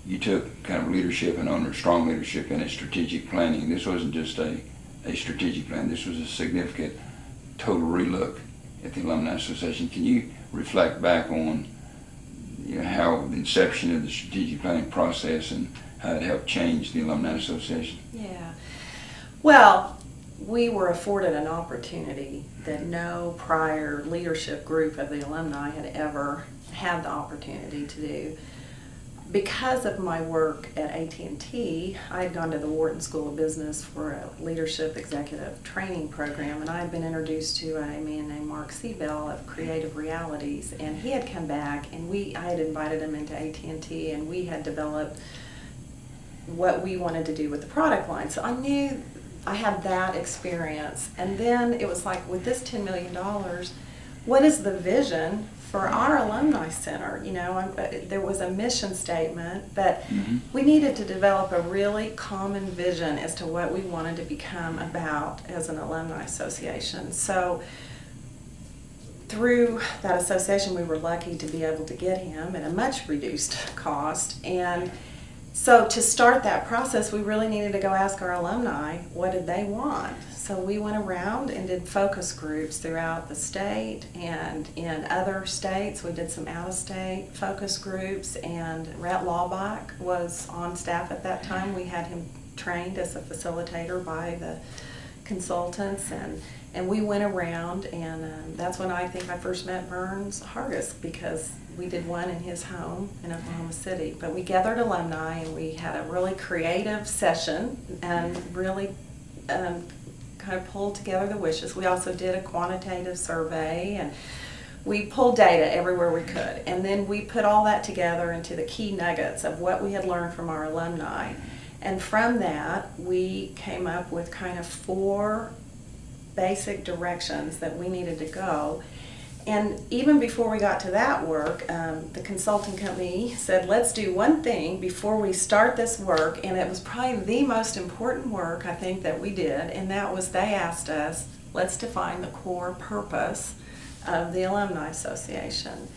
you took kind of leadership and strong leadership in a strategic planning. This wasn't just a strategic plan. This was a significant total relook at the Alumni Association. Can you reflect back on how the inception of the strategic planning process and how it helped change the Alumni Association? Yeah. Well, we were afforded an opportunity that no prior leadership group of the alumni had ever had the opportunity to do. Because of my work at AT&T, I had gone to the Wharton School of Business for a leadership executive training program, and I had been introduced to a man named Mark Seabell of Creative Realities, and he had come back, and I had invited him into AT&T, and we had developed what we wanted to do with the product line. So I knew I had that experience. And then it was like, with this $10 million, what is the vision for our alumni center? You know, there was a mission statement, but we needed to develop a really common vision as to what we wanted to become about as an alumni association. So through that association, we were lucky to be able to get him at a much reduced cost. And so to start that process, we really needed to go ask our alumni, what did they want? So we went around and did focus groups throughout the state and in other states. We did some out-of-state focus groups, and Rhett Laubach was on staff at that time. We had him trained as a facilitator by the consultants, and we went around, and that's when I think I first met Burns Hargis, because we did one in his home in Oklahoma City. But we gathered alumni, and we had a really creative session and really kind of pulled together the wishes. We also did a quantitative survey, and we pulled data everywhere we could. And then we put all that together into the key nuggets of what we had learned from our alumni. And from that, we came up with kind of 4 basic directions that we needed to go. And even before we got to that work, the consulting company said, let's do one thing before we start this work. And it was probably the most important work, I think, that we did. And that was, they asked us, let's define the core purpose of the Alumni Association.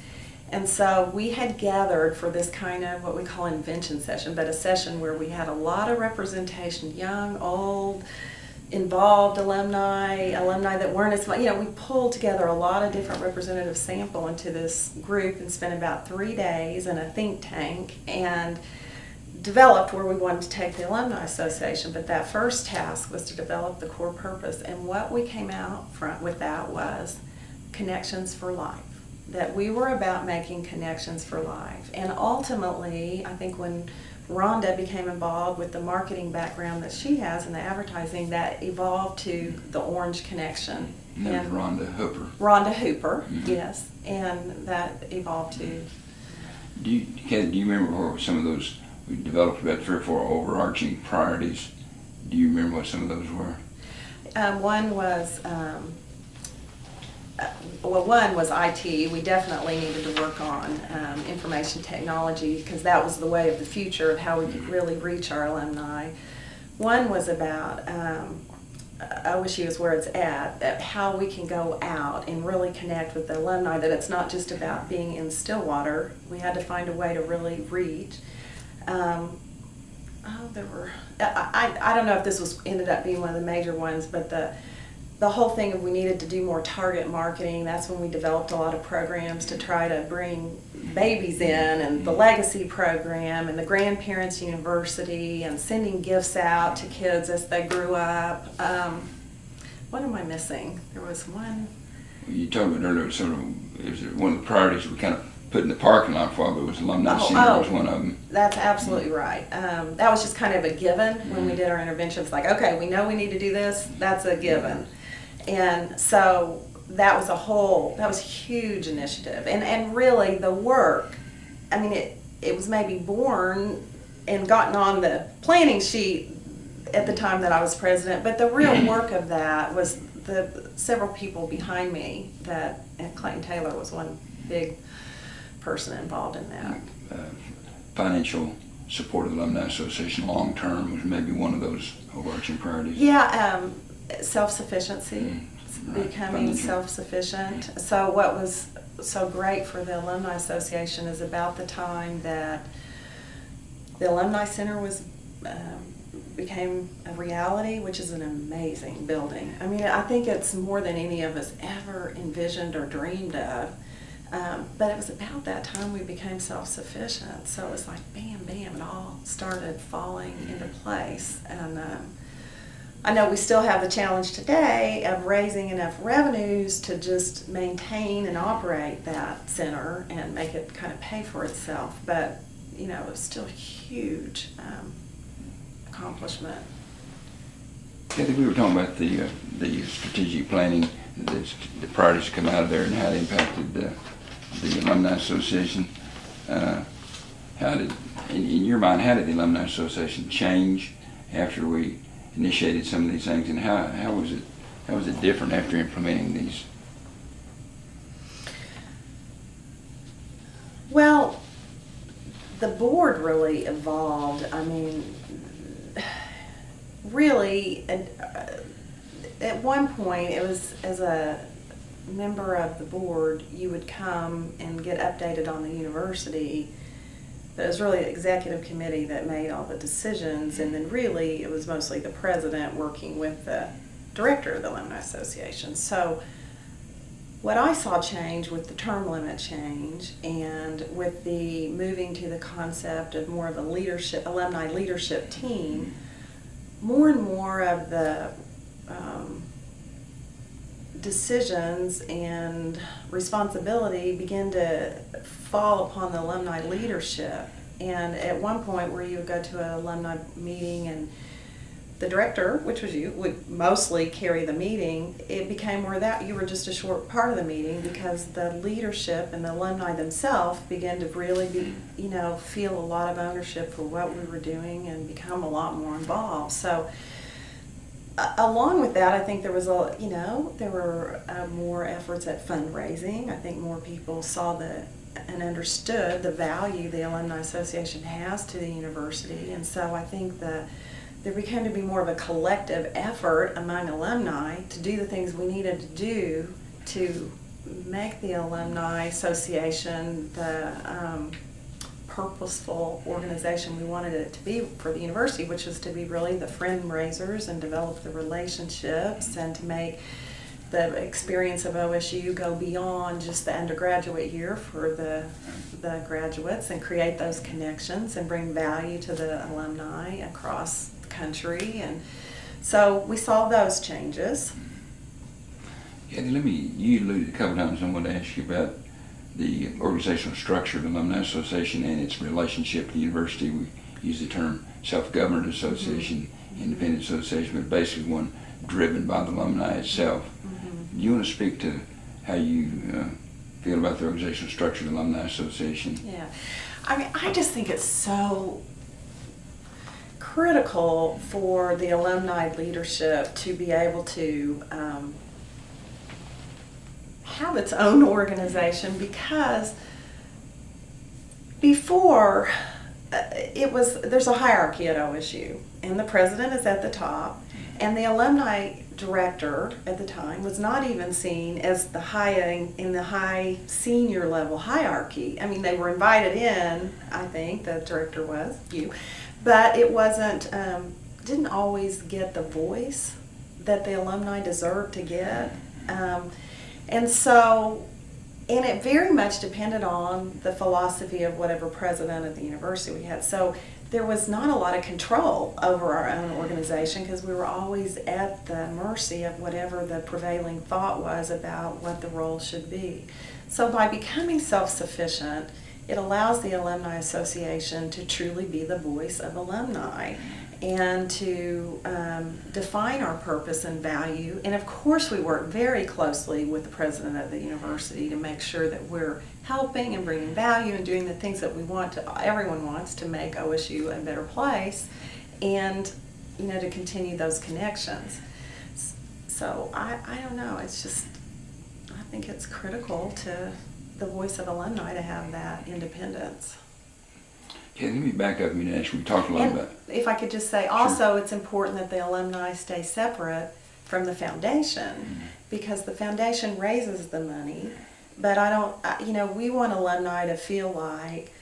And so we had gathered for this kind of what we call invention session, but a session where we had a lot of representation, young, old, involved alumni that weren't as, you know, we pulled together a lot of different representative sample into this group and spent about 3 days in a think tank and developed where we wanted to take the Alumni Association. But that first task was to develop the core purpose, and what we came out with that was connections for life. That we were about making connections for life. And ultimately, I think when Rhonda became involved with the marketing background that she has and the advertising, that evolved to the Orange Connection. And Rhonda Hooper. Rhonda Hooper, yes. And that evolved to... Do you remember what some of those, we developed about 3 or 4 overarching priorities. Do you remember what some of those were? One was... one was IT. We definitely needed to work on information technology, because that was the way of the future of how we could really reach our alumni. One was about OSU is where it's at how we can go out and really connect with the alumni, that it's not just about being in Stillwater. We had to find a way to really reach. There were, I don't know if this ended up being one of the major ones, but the whole thing of we needed to do more target marketing. That's when we developed a lot of programs to try to bring babies in, and the legacy program and the grandparents university, and sending gifts out to kids as they grew up. What am I missing? There was one. You talked about earlier, sort of, it was one of the priorities we kind of put in the parking lot for, but it was Alumni Center was one of them. That's absolutely right. That was just kind of a given when we did our interventions. Like, okay, we know we need to do this. That's a given. And so that was a huge initiative. And really the work, I mean, it was maybe born and gotten on the planning sheet at the time that I was president, but the real work of that was the several people behind me, and Clayton Taylor was one big person involved in that. Financial support of the Alumni Association long term was maybe one of those overarching priorities. Yeah, self-sufficiency, Right. becoming self-sufficient. So what was so great for the Alumni Association is about the time that the Alumni Center became a reality, which is an amazing building. I mean, I think it's more than any of us ever envisioned or dreamed of. But it was about that time we became self-sufficient. So it was like bam, bam, it all started falling into place. And I know we still have the challenge today of raising enough revenues to just maintain and operate that center and make it kind of pay for itself. But, you know, it was still a huge accomplishment. Kathy, we were talking about the strategic planning, the priorities that come out of there and how they impacted the Alumni Association. How did, in your mind, how did the Alumni Association change after we initiated some of these things, and how was it different after implementing these? Well, the board really evolved. I mean, really, at one point, it was as a member of the board, you would come and get updated on the university. But it was really the executive committee that made all the decisions, and then really it was mostly the president working with the director of the Alumni Association. So what I saw change with the term limit change and with the moving to the concept of more of a alumni leadership team, more and more of the decisions and responsibility begin to fall upon the alumni leadership. And at one point where you would go to an alumni meeting and the director, which was you, would mostly carry the meeting, it became where that you were just a short part of the meeting, because the leadership and the alumni themselves began to really feel a lot of ownership for what we were doing and become a lot more involved. So along with that, I think there was there were more efforts at fundraising. I think more people saw and understood the value the Alumni Association has to the university, and so I think there became to be more of a collective effort among alumni to do the things we needed to do to make the Alumni Association the purposeful organization we wanted it to be for the university, which was to be really the friend raisers and develop the relationships and to make the experience of OSU go beyond just the undergraduate year for the graduates, and create those connections and bring value to the alumni across the country. And so we saw those changes. Yeah, you alluded a couple times, I wanted to ask you about the organizational structure of the Alumni Association and its relationship to the university. We use the term self-governed association, independent association, but basically one driven by the alumni itself. Do you want to speak to how you feel about the organizational structure of the Alumni Association? Yeah, I mean, I just think it's so critical for the alumni leadership to be able to have its own organization, because before there's a hierarchy at OSU, and the president is at the top, and the alumni director at the time was not even seen as in the high senior level hierarchy. I mean, they were invited in, I think the director was, but it wasn't, didn't always get the voice that the alumni deserved to get. And it very much depended on the philosophy of whatever president of the university we had. So there was not a lot of control over our own organization, because we were always at the mercy of whatever the prevailing thought was about what the role should be. So by becoming self-sufficient, it allows the Alumni Association to truly be the voice of alumni and to define our purpose and value. And of course we work very closely with the president of the university to make sure that we're helping and bringing value and doing the things that everyone wants to make OSU a better place, and to continue those connections. So I don't know, it's just, I think it's critical to the voice of alumni to have that independence. Yeah, let me back up and ask you. We talked a lot about. If I could just say, also, it's important that the alumni stay separate from the foundation, because the foundation raises the money, but we want alumni to feel like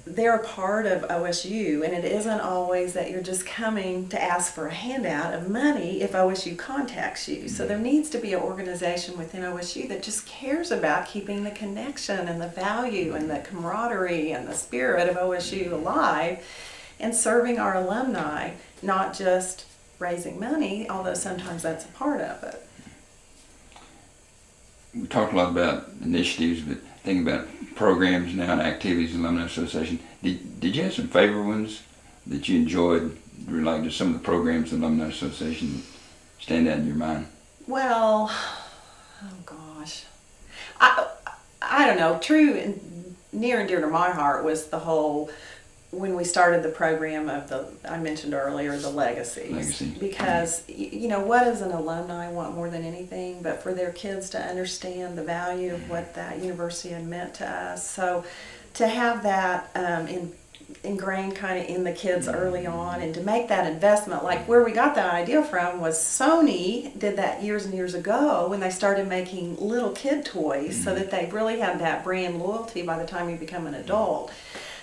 they're a part of OSU, and it isn't always that you're just coming to ask for a handout of money if OSU contacts you. So there needs to be an organization within OSU that just cares about keeping the connection and the value and the camaraderie and the spirit of OSU alive, and serving our alumni, not just raising money, although sometimes that's a part of it. We talked a lot about initiatives, but thinking about programs now and activities in the Alumni Association, did you have some favorite ones that you enjoyed related to some of the programs the Alumni Association stand out in your mind? Well, oh gosh, I don't know. True and near and dear to my heart was the whole when we started the program of I mentioned earlier, the legacies. Because, what does an alumni want more than anything but for their kids to understand the value of what that university had meant to us. So to have that ingrained kind of in the kids early on, and to make that investment, like where we got that idea from was Sony did that years and years ago when they started making little kid toys so that they really had that brand loyalty by the time you become an adult.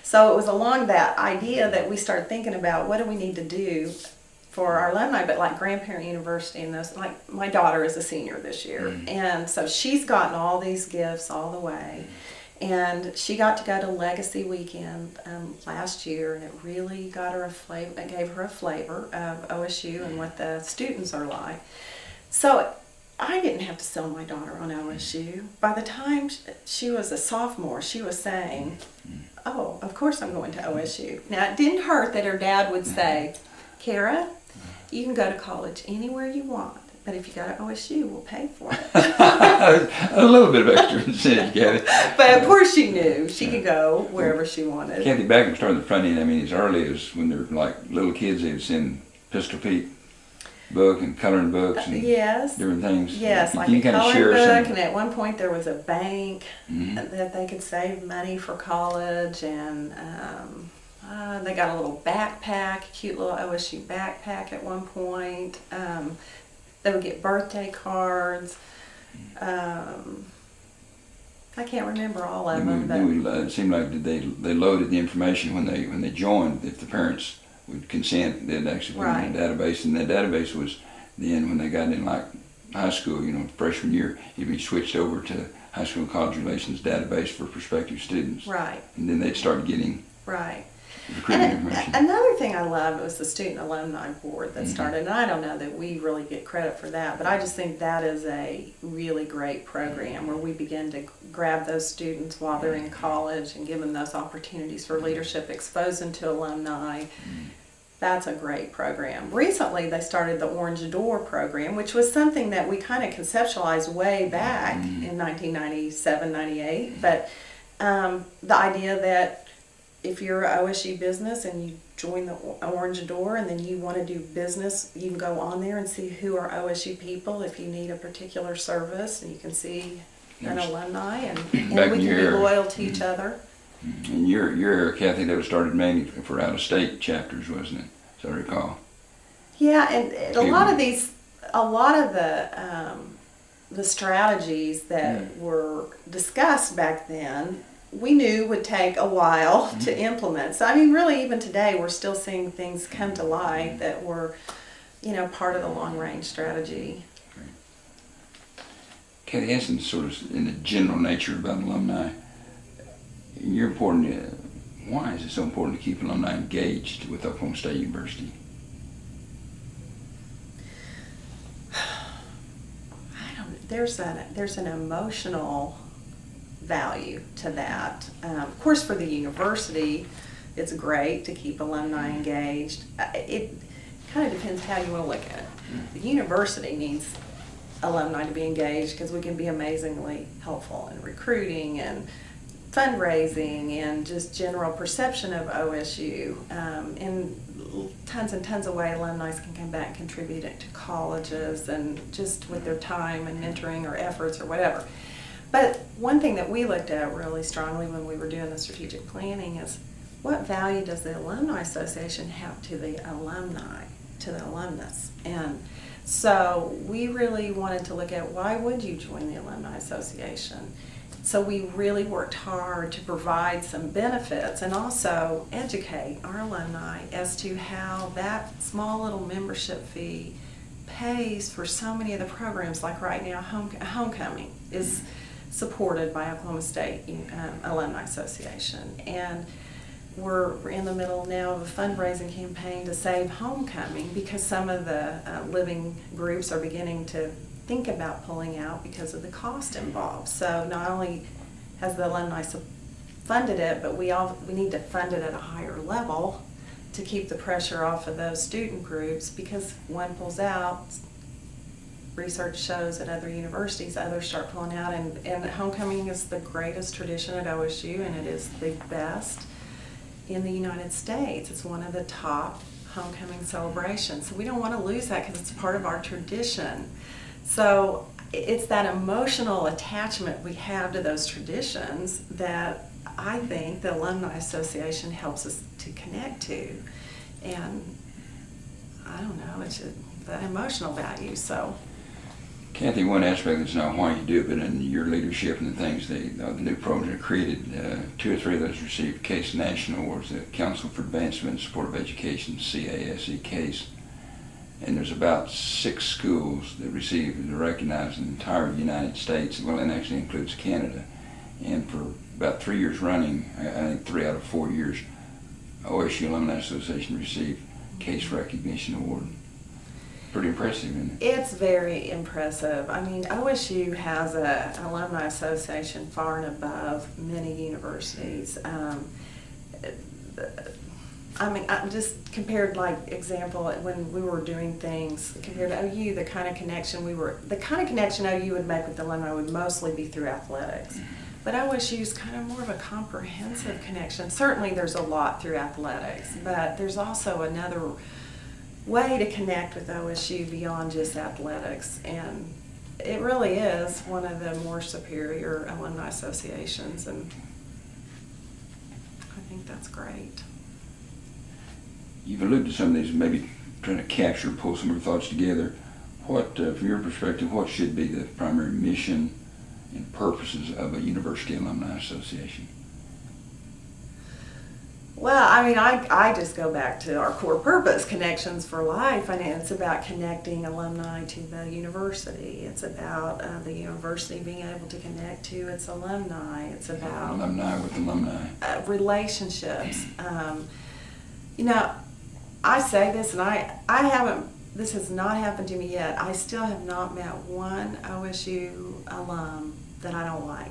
So it was along that idea that we started thinking about what do we need to do for our alumni, but like Grandparent University and those, like my daughter is a senior this year, and so she's gotten all these gifts all the way. And she got to go to Legacy Weekend last year, and it really got her it gave her a flavor of OSU and what the students are like. So I didn't have to sell my daughter on OSU. By the time she was a sophomore, she was saying, "Oh, of course I'm going to OSU." Now, it didn't hurt that her dad would say, "Kara, you can go to college anywhere you want, but if you go to OSU, we'll pay for it." A little bit of extra incentive, Kathy. But of course she knew she could go wherever she wanted. Kathy, back when we started the front end, I mean, as early as when they were like little kids, they would send Pistol Pete book and coloring books and different things. Yes, like a coloring book, and at one point there was a bank that they could save money for college, and they got a little backpack, a cute little OSU backpack at one point. They would get birthday cards. I can't remember all of them. But it seemed like they loaded the information when they joined. If the parents would consent, they'd actually put it in a database, and that database was then when they got in like high school, freshman year, it'd be switched over to high school and college relations database for prospective students. Right. And then they'd start getting recruitment information. Another thing I loved was the Student Alumni Board that started, and I don't know that we really get credit for that, but I just think that is a really great program where we begin to grab those students while they're in college and give them those opportunities for leadership, expose them to alumni. That's a great program. Recently, they started the Orange Door program, which was something that we kind of conceptualized way back in 1997, 98. But the idea that if you're an OSU business and you join the Orange Door and then you want to do business, you can go on there and see who are OSU people if you need a particular service, and you can see an alumni, and we can be loyal to each other. And your Kathy, that was started mainly for out-of-state chapters, wasn't it? So I recall. Yeah, and a lot of the strategies that were discussed back then, we knew would take a while to implement. So I mean, really, even today, we're still seeing things come to light that were, part of the long-range strategy. Great. Kathy, asking sort of in the general nature about alumni, you're important. Why is it so important to keep alumni engaged with Oklahoma State University? There's an emotional value to that. Of course, for the university, it's great to keep alumni engaged. It kind of depends how you want to look at it. The university needs alumni to be engaged because we can be amazingly helpful in recruiting and fundraising and just general perception of OSU. In tons and tons of ways, alumni can come back and contribute to colleges and just with their time and mentoring or efforts or whatever. But one thing that we looked at really strongly when we were doing the strategic planning is what value does the Alumni Association have to the alumni, to the alumnus? And so we really wanted to look at why would you join the Alumni Association? So we really worked hard to provide some benefits and also educate our alumni as to how that small little membership fee pays for so many of the programs. Like right now, Homecoming is supported by Oklahoma State Alumni Association, and we're in the middle now of a fundraising campaign to save Homecoming because some of the living groups are beginning to think about pulling out because of the cost involved. So not only has the alumni funded it, but we need to fund it at a higher level to keep the pressure off of those student groups, because one pulls out, research shows at other universities, others start pulling out, and Homecoming is the greatest tradition at OSU, and it is the best. in the United States. It's one of the top homecoming celebrations. So we don't want to lose that because it's part of our tradition. So it's that emotional attachment we have to those traditions that I think the Alumni Association helps us to connect to. And I don't know, it's the emotional value. So, Kathy, one aspect that's not why you do it, but in your leadership and the things, the new programs are created, 2 or 3 of those received CASE National Awards, the Council for Advancement and Support of Education, CASE CASE. And there's about 6 schools that receive and are recognized in the entire United States, well, and actually includes Canada. And for about 3 years running, I think 3 out of 4 years, OSU Alumni Association received CASE Recognition Award. Pretty impressive, isn't it? it's very impressive. I mean, OSU has an alumni association far and above many universities. I mean, I just compared, like, example, when we were doing things, compared to OU, the kind of connection OU would make with alumni would mostly be through athletics. But OSU is kind of more of a comprehensive connection. Certainly there's a lot through athletics, but there's also another way to connect with OSU beyond just athletics. And it really is one of the more superior alumni associations, and I think that's great. You've alluded to some of these, maybe trying to capture, pull some of your thoughts together. What, from your perspective, what should be the primary mission and purposes of a University Alumni Association? Well, I mean, I just go back to our core purpose, connections for life. I mean, it's about connecting alumni to the university. It's about the university being able to connect to its alumni. It's about alumni with alumni. Relationships. You know, I say this, and I haven't, this has not happened to me yet. I still have not met one OSU alum that I don't like.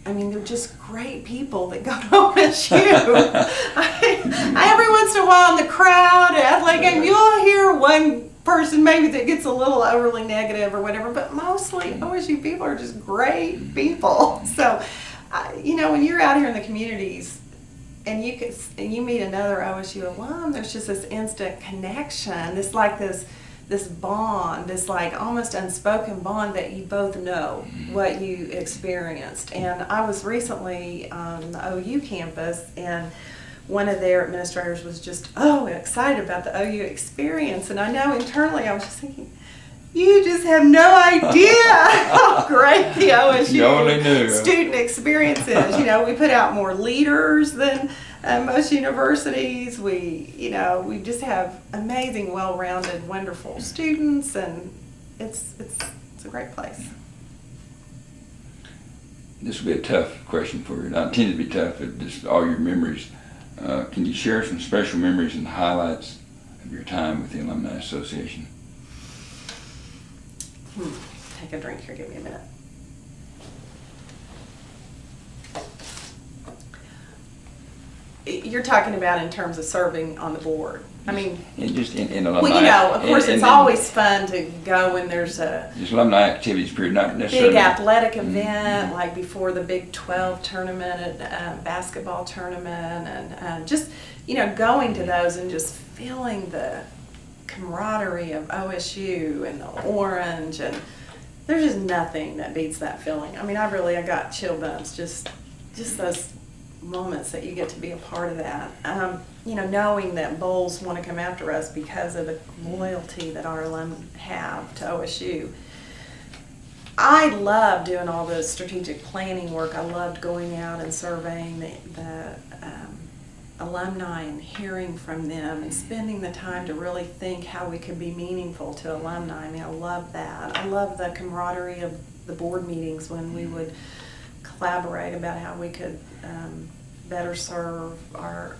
I mean, they're just great people that go to OSU. Every once in a while in the crowd, like, and you'll hear one person maybe that gets a little overly negative or whatever, but mostly OSU people are just great people. So, you know, when you're out here in the communities and you meet another OSU alum, there's just this instant connection. It's like this bond, this like almost unspoken bond that you both know what you experienced. And I was recently on the OU campus, and one of their administrators was just excited about the OU experience. And I know internally I was just thinking, you just have no idea how great the OSU student experience is. You know, we put out more leaders than most universities. We just have amazing, well-rounded, wonderful students, and it's a great place. This will be a tough question for you. Not intended to be tough, but just all your memories. Can you share some special memories and highlights of your time with the Alumni Association? Take a drink here, give me a minute. You're talking about in terms of serving on the board. I mean, just in alumni. Well, you know, of course, it's always fun to go when there's a just alumni activities period, not necessarily big athletic event, like before the Big 12 tournament, basketball tournament, and just, you know, going to those and just feeling the camaraderie of OSU and the orange, and there's just nothing that beats that feeling. I mean, I got chill bumps just those moments that you get to be a part of that. You know, knowing that Bowls want to come after us because of the loyalty that our alum have to OSU. I love doing all the strategic planning work. I loved going out and surveying the alumni and hearing from them and spending the time to really think how we could be meaningful to alumni. I mean, I love that. I love the camaraderie of the board meetings when we would collaborate about how we could better serve our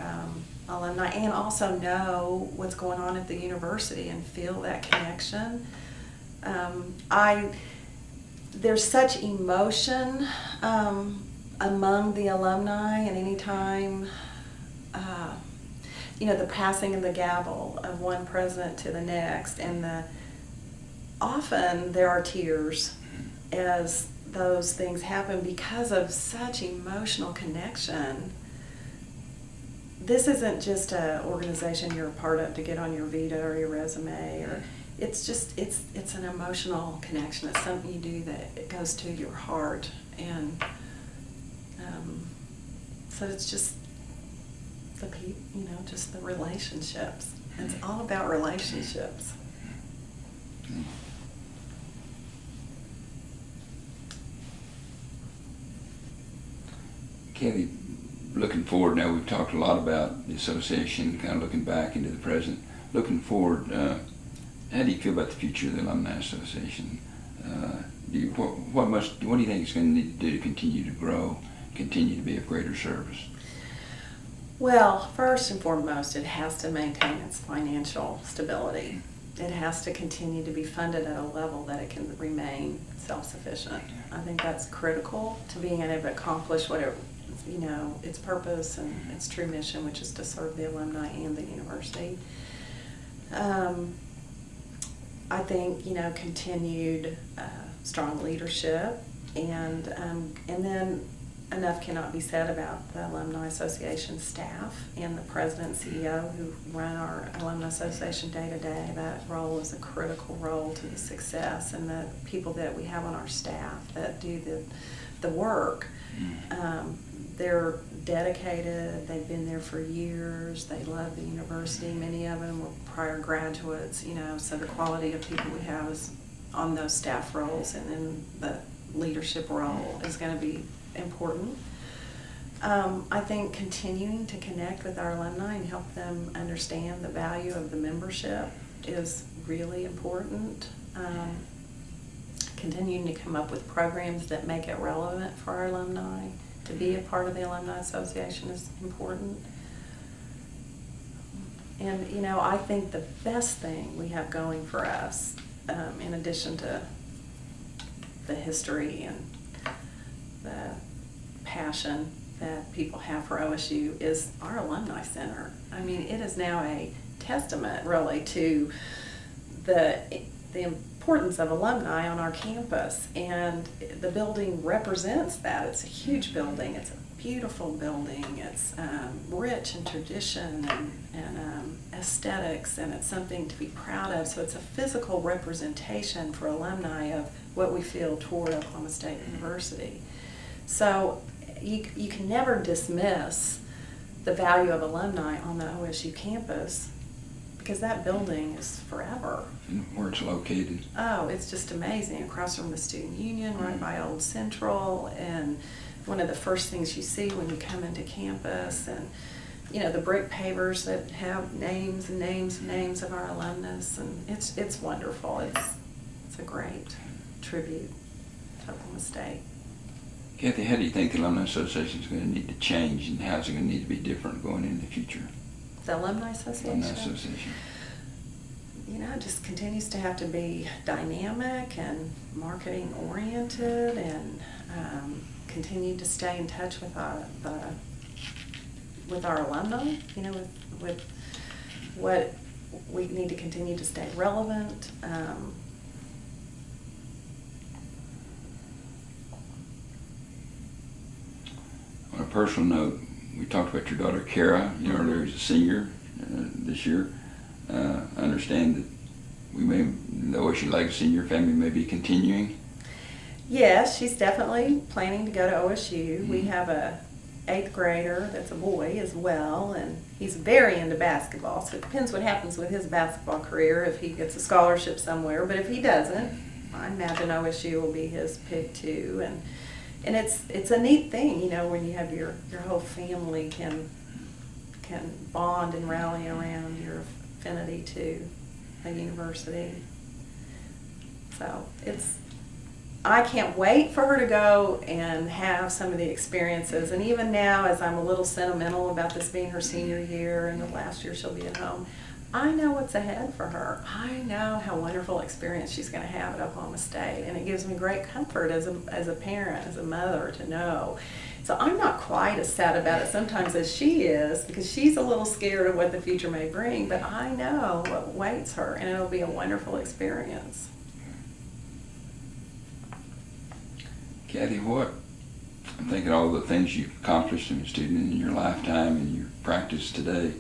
alumni, and also know what's going on at the university and feel that connection. There's such emotion among the alumni, and anytime you know, the passing of the gavel of one president to the next, and often there are tears as those things happen because of such emotional connection this isn't just an organization you're a part of to get on your Vita or your resume, or it's just it's an emotional connection. It's something you do that it goes to your heart, and so it's just the people, just the relationships. It's all about relationships. Kathy, looking forward now, we've talked a lot about the association, kind of looking back into the present. Looking forward, how do you feel about the future of the Alumni Association? What do you think it's going to need to do to continue to grow, continue to be of greater service? Well, first and foremost, it has to maintain its financial stability. It has to continue to be funded at a level that it can remain self-sufficient. I think that's critical to being able to accomplish its purpose and its true mission, which is to serve the alumni and the university. I think continued strong leadership, and then enough cannot be said about the Alumni Association staff and the president and CEO who run our Alumni Association day to day. That role is a critical role to the success, and the people that we have on our staff that do the work. They're dedicated, they've been there for years, they love the university, many of them were prior graduates, so the quality of people we have is on those staff roles, and then the leadership role is going to be important. I think continuing to connect with our alumni and help them understand the value of the membership is really important. Continuing to come up with programs that make it relevant for our alumni to be a part of the Alumni Association is important. And I think the best thing we have going for us, in addition to the history and the passion that people have for OSU, is our Alumni Center. I mean, it is now a testament really to the importance of alumni on our campus, and the building represents that. It's a huge building, it's a beautiful building, it's rich in tradition and aesthetics, and it's something to be proud of. So it's a physical representation for alumni of what we feel toward Oklahoma State University. So you can never dismiss the value of alumni on the OSU campus, because that building is forever. And where it's located. Oh, it's just amazing. Across from the Student Union, right by Old Central, and one of the first things you see when you come into campus, and the brick pavers that have names and names and names of our alumnus, and it's wonderful. It's a great tribute to Oklahoma State. Kathy, how do you think the Alumni Association is going to need to change, and how is it going to need to be different going into the future? The Alumni Association? Alumni Association. It just continues to have to be dynamic and marketing oriented, and continue to stay in touch with our alumni, with what we need to continue to stay relevant. On a personal note, we talked about your daughter Kara, earlier as a senior this year. I understand that the OSU legacy in your family may be continuing. Yes, she's definitely planning to go to OSU. Mm-hmm. We have a 8th grader that's a boy as well, and he's very into basketball, so it depends what happens with his basketball career, if he gets a scholarship somewhere. But if he doesn't, I imagine OSU will be his pick too. And it's a neat thing, when you have your whole family can bond and rally around your affinity to a university. So I can't wait for her to go and have some of the experiences. And even now, as I'm a little sentimental about this being her senior year and the last year she'll be at home, I know what's ahead for her. I know how wonderful experience she's going to have at Oklahoma State, and it gives me great comfort as a parent, as a mother, to know. So I'm not quite as sad about it sometimes as she is, because she's a little scared of what the future may bring, but I know what waits her, and it'll be a wonderful experience. Kathy, what I'm thinking all the things you've accomplished as a student in your lifetime and your practice today.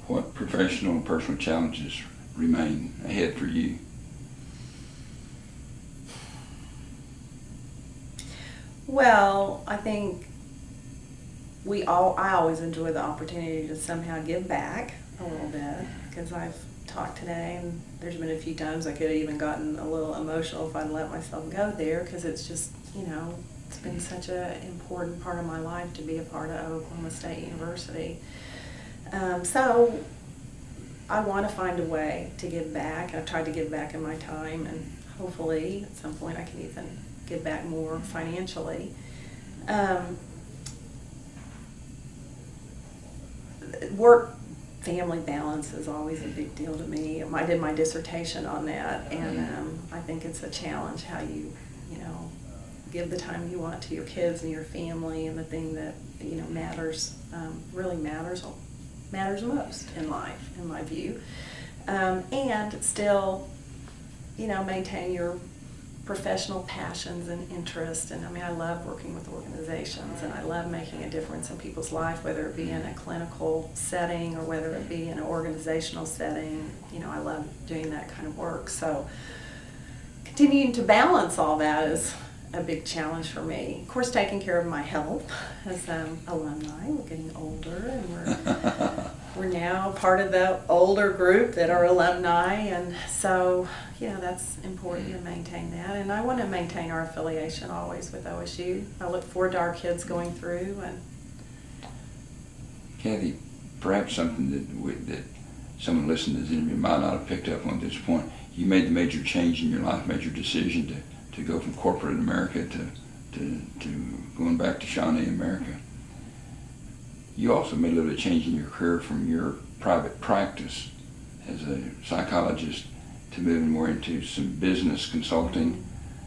What professional and personal challenges remain ahead for you? Well, I think I always enjoy the opportunity to somehow give back a little bit, because I've talked today and there's been a few times I could have even gotten a little emotional if I'd let myself go there, because it's just, it's been such an important part of my life to be a part of Oklahoma State University. So I want to find a way to give back. I've tried to give back in my time, and hopefully at some point I can even give back more financially. Work-family balance is always a big deal to me. I did my dissertation on that, and I think it's a challenge how you give the time you want to your kids and your family, and the thing that matters, really matters most in life, in my view, and still maintain your professional passions and interests. And I love working with organizations, and I love making a difference in people's life, whether it be in a clinical setting or whether it be in an organizational setting. I love doing that kind of work. So continuing to balance all that is a big challenge for me. Of course, taking care of my health as alumni. We're getting older, and we're now part of the older group that are alumni, and so that's important to maintain that. And I want to maintain our affiliation always with OSU. I look forward to our kids going through. And Kathy, perhaps something that someone listening to this interview might not have picked up on at this point. You made the major change in your life, major decision to go from corporate America to going back to Shawnee America. You also made a little bit of change in your career from your private practice as a psychologist to moving more into some business consulting.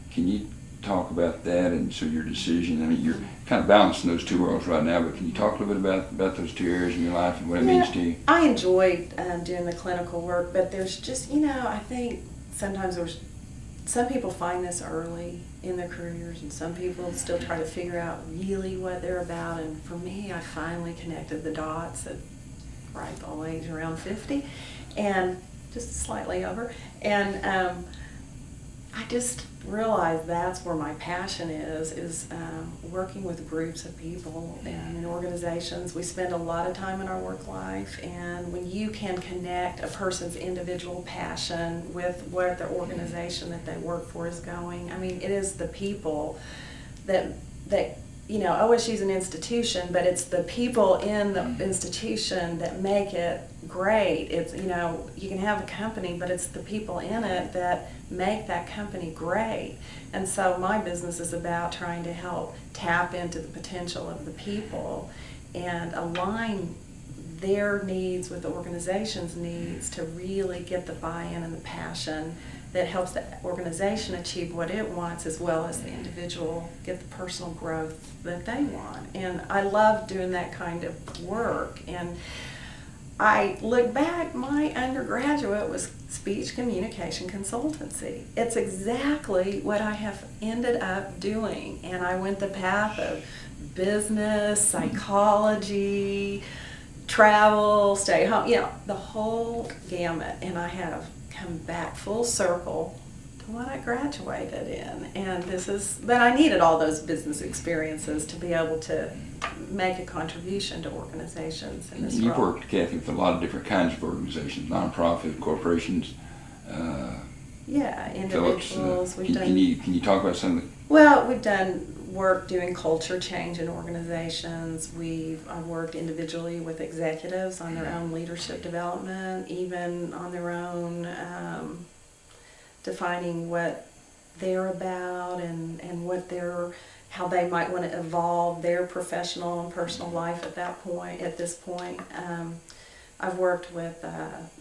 Can you talk about that, and so your decision? You're kind of balancing those two worlds right now, but can you talk a little bit about those two areas in your life and what it means to you? I enjoyed doing the clinical work, but there's just, I think sometimes some people find this early in their careers, and some people still try to figure out really what they're about. And for me, I finally connected the dots at ripe old age, around 50, and just slightly over. And I just realized that's where my passion is working with groups of people and in organizations. We spend a lot of time in our work life, and when you can connect a person's individual passion with what the organization that they work for is going, it is the people that OSU is an institution, but it's the people in the institution that make it great. It's, you can have a company, but it's the people in it that make that company great. And so my business is about trying to help tap into the potential of the people and align their needs with the organization's needs to really get the buy-in and the passion that helps the organization achieve what it wants, as well as the individual get the personal growth that they want. And I love doing that kind of work. And I look back, my undergraduate was speech communication consultancy. It's exactly what I have ended up doing. And I went the path of business, psychology, travel, stay home, the whole gamut. And I have come back full circle to what I graduated in. And but I needed all those business experiences to be able to make a contribution to organizations in this You've role. worked, Kathy, with a lot of different kinds of organizations, nonprofit, corporations. Individuals. Phillips, can you talk about some of the... Well, we've done work doing culture change in organizations. I've worked individually with executives on their own leadership development, even on their own defining what they're about and how they might want to evolve their professional and personal life at this point. I've worked with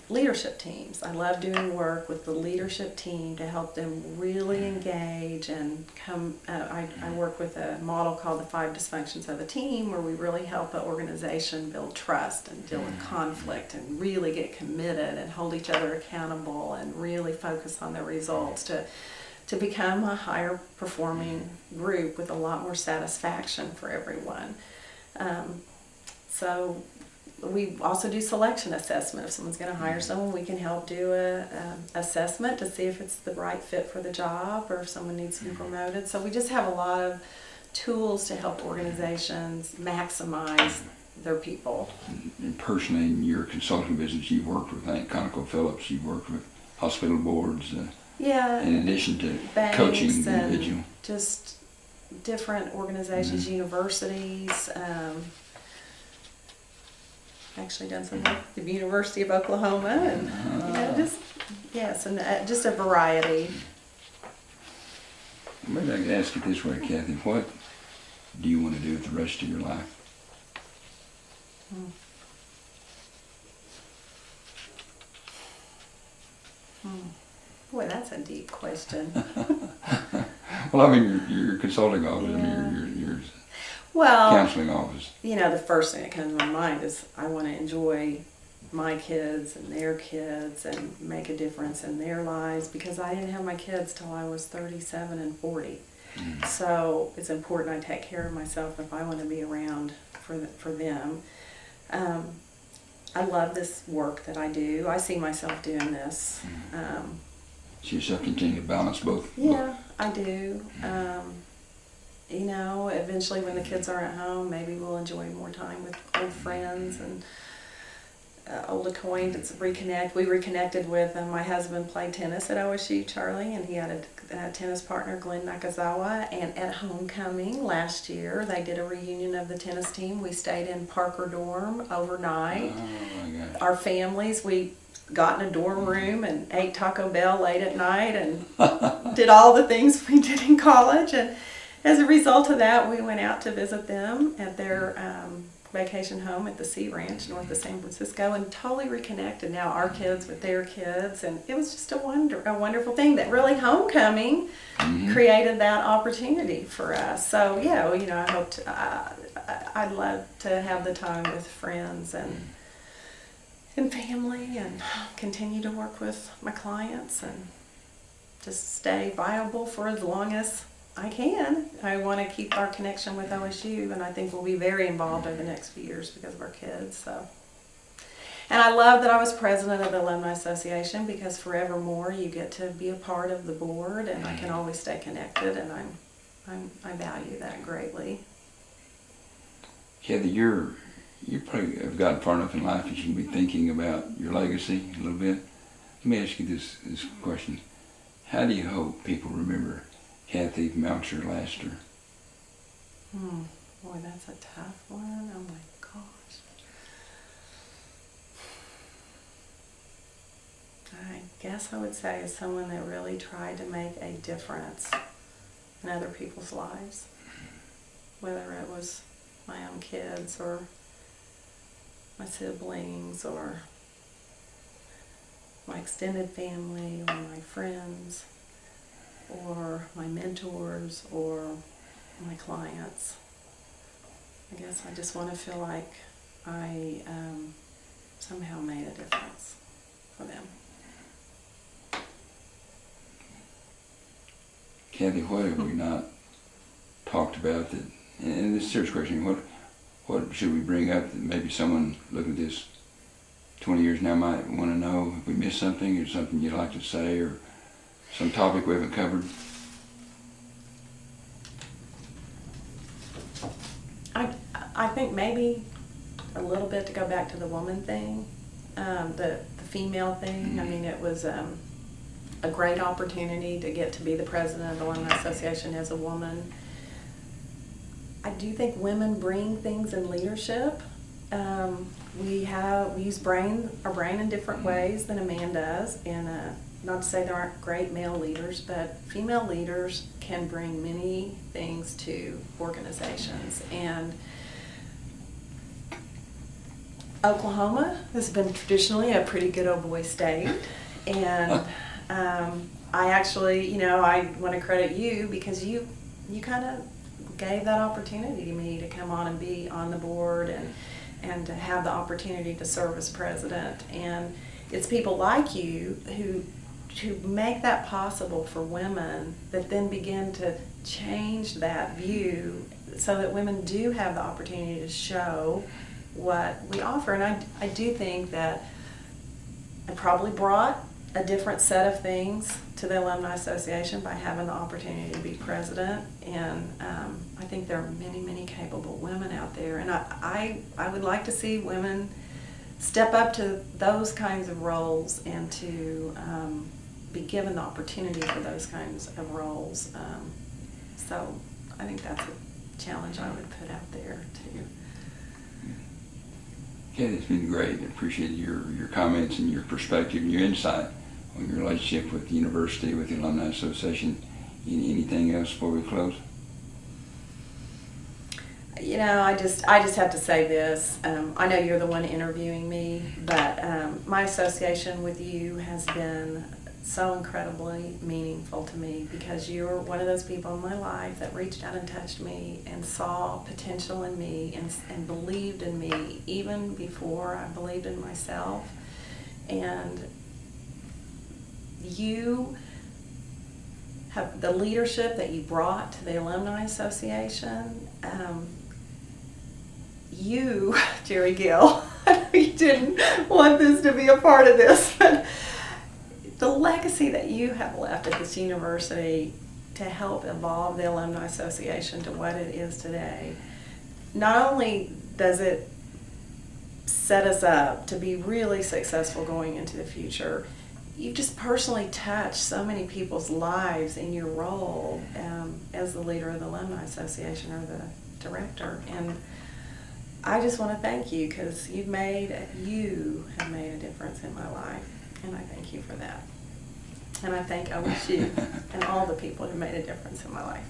leadership teams. I love doing work with the leadership team to help them really engage and come. I work with a model called the 5 dysfunctions of a team, where we really help an organization build trust and deal with conflict and really get committed and hold each other accountable and really focus on the results to to become a higher performing group with a lot more satisfaction for everyone. So we also do selection assessment. If someone's going to hire someone, we can help do a assessment to see if it's the right fit for the job or if someone needs to be promoted. So we just have a lot of tools to help organizations maximize their people. And personally, in your consulting business, you've worked with ConocoPhillips, you've worked with hospital boards, Yeah. in addition to Banks coaching the and individual. just different organizations, universities. Actually done some work at the University of Oklahoma, and just a variety. Maybe I could ask it this way, Kathy. What do you want to do with the rest of your life? Boy, that's a deep question. Well, I mean, your consulting office, I mean, your Well, counseling office. the first thing that comes to my mind is I want to enjoy my kids and their kids and make a difference in their lives, because I didn't have my kids till I was 37 and 40. So it's important I take care of myself if I want to be around for them. I love this work that I do. I see myself doing this. So yourself continue to balance both. Yeah, I do. Eventually when the kids are at home, maybe we'll enjoy more time with old friends and old acquaintances, reconnect. We reconnected with, my husband played tennis at OSU, Charlie, and he had a tennis partner, Glenn Nakazawa, and at homecoming last year, they did a reunion of the tennis team. We stayed in Parker Dorm overnight. Oh, my gosh. Our families, we got in a dorm room and ate Taco Bell late at night and did all the things we did in college. And as a result of that, we went out to visit them at their vacation home at the Sea Ranch north of San Francisco, and totally reconnected now our kids with their kids, and it was just a wonderful thing that really homecoming created that opportunity for us. So I hope I'd love to have the time with friends and family, and continue to work with my clients and just stay viable for as long as I can. I want to keep our connection with OSU, and I think we'll be very involved over the next few years because of our kids. So, and I love that I was president of the Alumni Association, because forevermore you get to be a part of the board, and I can always stay connected, and I value that greatly. Kathy, you probably have gotten far enough in life that you can be thinking about your legacy a little bit. Let me ask you this question: how do you hope people remember Kathy Melcher Laster? Boy, that's a tough one. Oh my gosh. I guess I would say as someone that really tried to make a difference in other people's lives, whether it was my own kids or my siblings or my extended family or my friends or my mentors or my clients. I guess I just want to feel like I somehow made a difference for them. Kathy, what have we not talked about that, and this is a serious question, what should we bring up that maybe someone looking at this 20 years now might want to know? If we missed something, or something you'd like to say, or some topic we haven't covered? I think maybe a little bit to go back to the woman thing, the female thing. I mean, it was a great opportunity to get to be the president of the Alumni Association as a woman. I do think women bring things in leadership. We use our brain in different ways than a man does, and not to say there aren't great male leaders, but female leaders can bring many things to organizations. And Oklahoma has been traditionally a pretty good old boy state, and I actually, I want to credit you, because you kind of gave that opportunity to me to come on and be on the board and to have the opportunity to serve as president. And it's people like you who to make that possible for women, that then begin to change that view so that women do have the opportunity to show what we offer. And I do think that I probably brought a different set of things to the Alumni Association by having the opportunity to be president. And I think there are many, many capable women out there. And I would like to see women step up to those kinds of roles and to be given the opportunity for those kinds of roles. So I think that's a challenge I would put out there too. Kathy, it's been great. I appreciate your comments and your perspective and your insight on your relationship with the university, with the Alumni Association. Anything else before we close? You know, I just have to say this. I know you're the one interviewing me, but my association with you has been so incredibly meaningful to me, because you're one of those people in my life that reached out and touched me and saw potential in me and believed in me even before I believed in myself. And you have the leadership that you brought to the Alumni Association. You, Jerry Gill, I know you didn't want this to be a part of this, but the legacy that you have left at this university to help evolve the Alumni Association to what it is today, not only does it set us up to be really successful going into the future, you've just personally touched so many people's lives in your role as the leader of the Alumni Association or the director. And I just want to thank you, because you have made a difference in my life, and I thank you for that. And I thank OOHRP and all the people who made a difference in my life.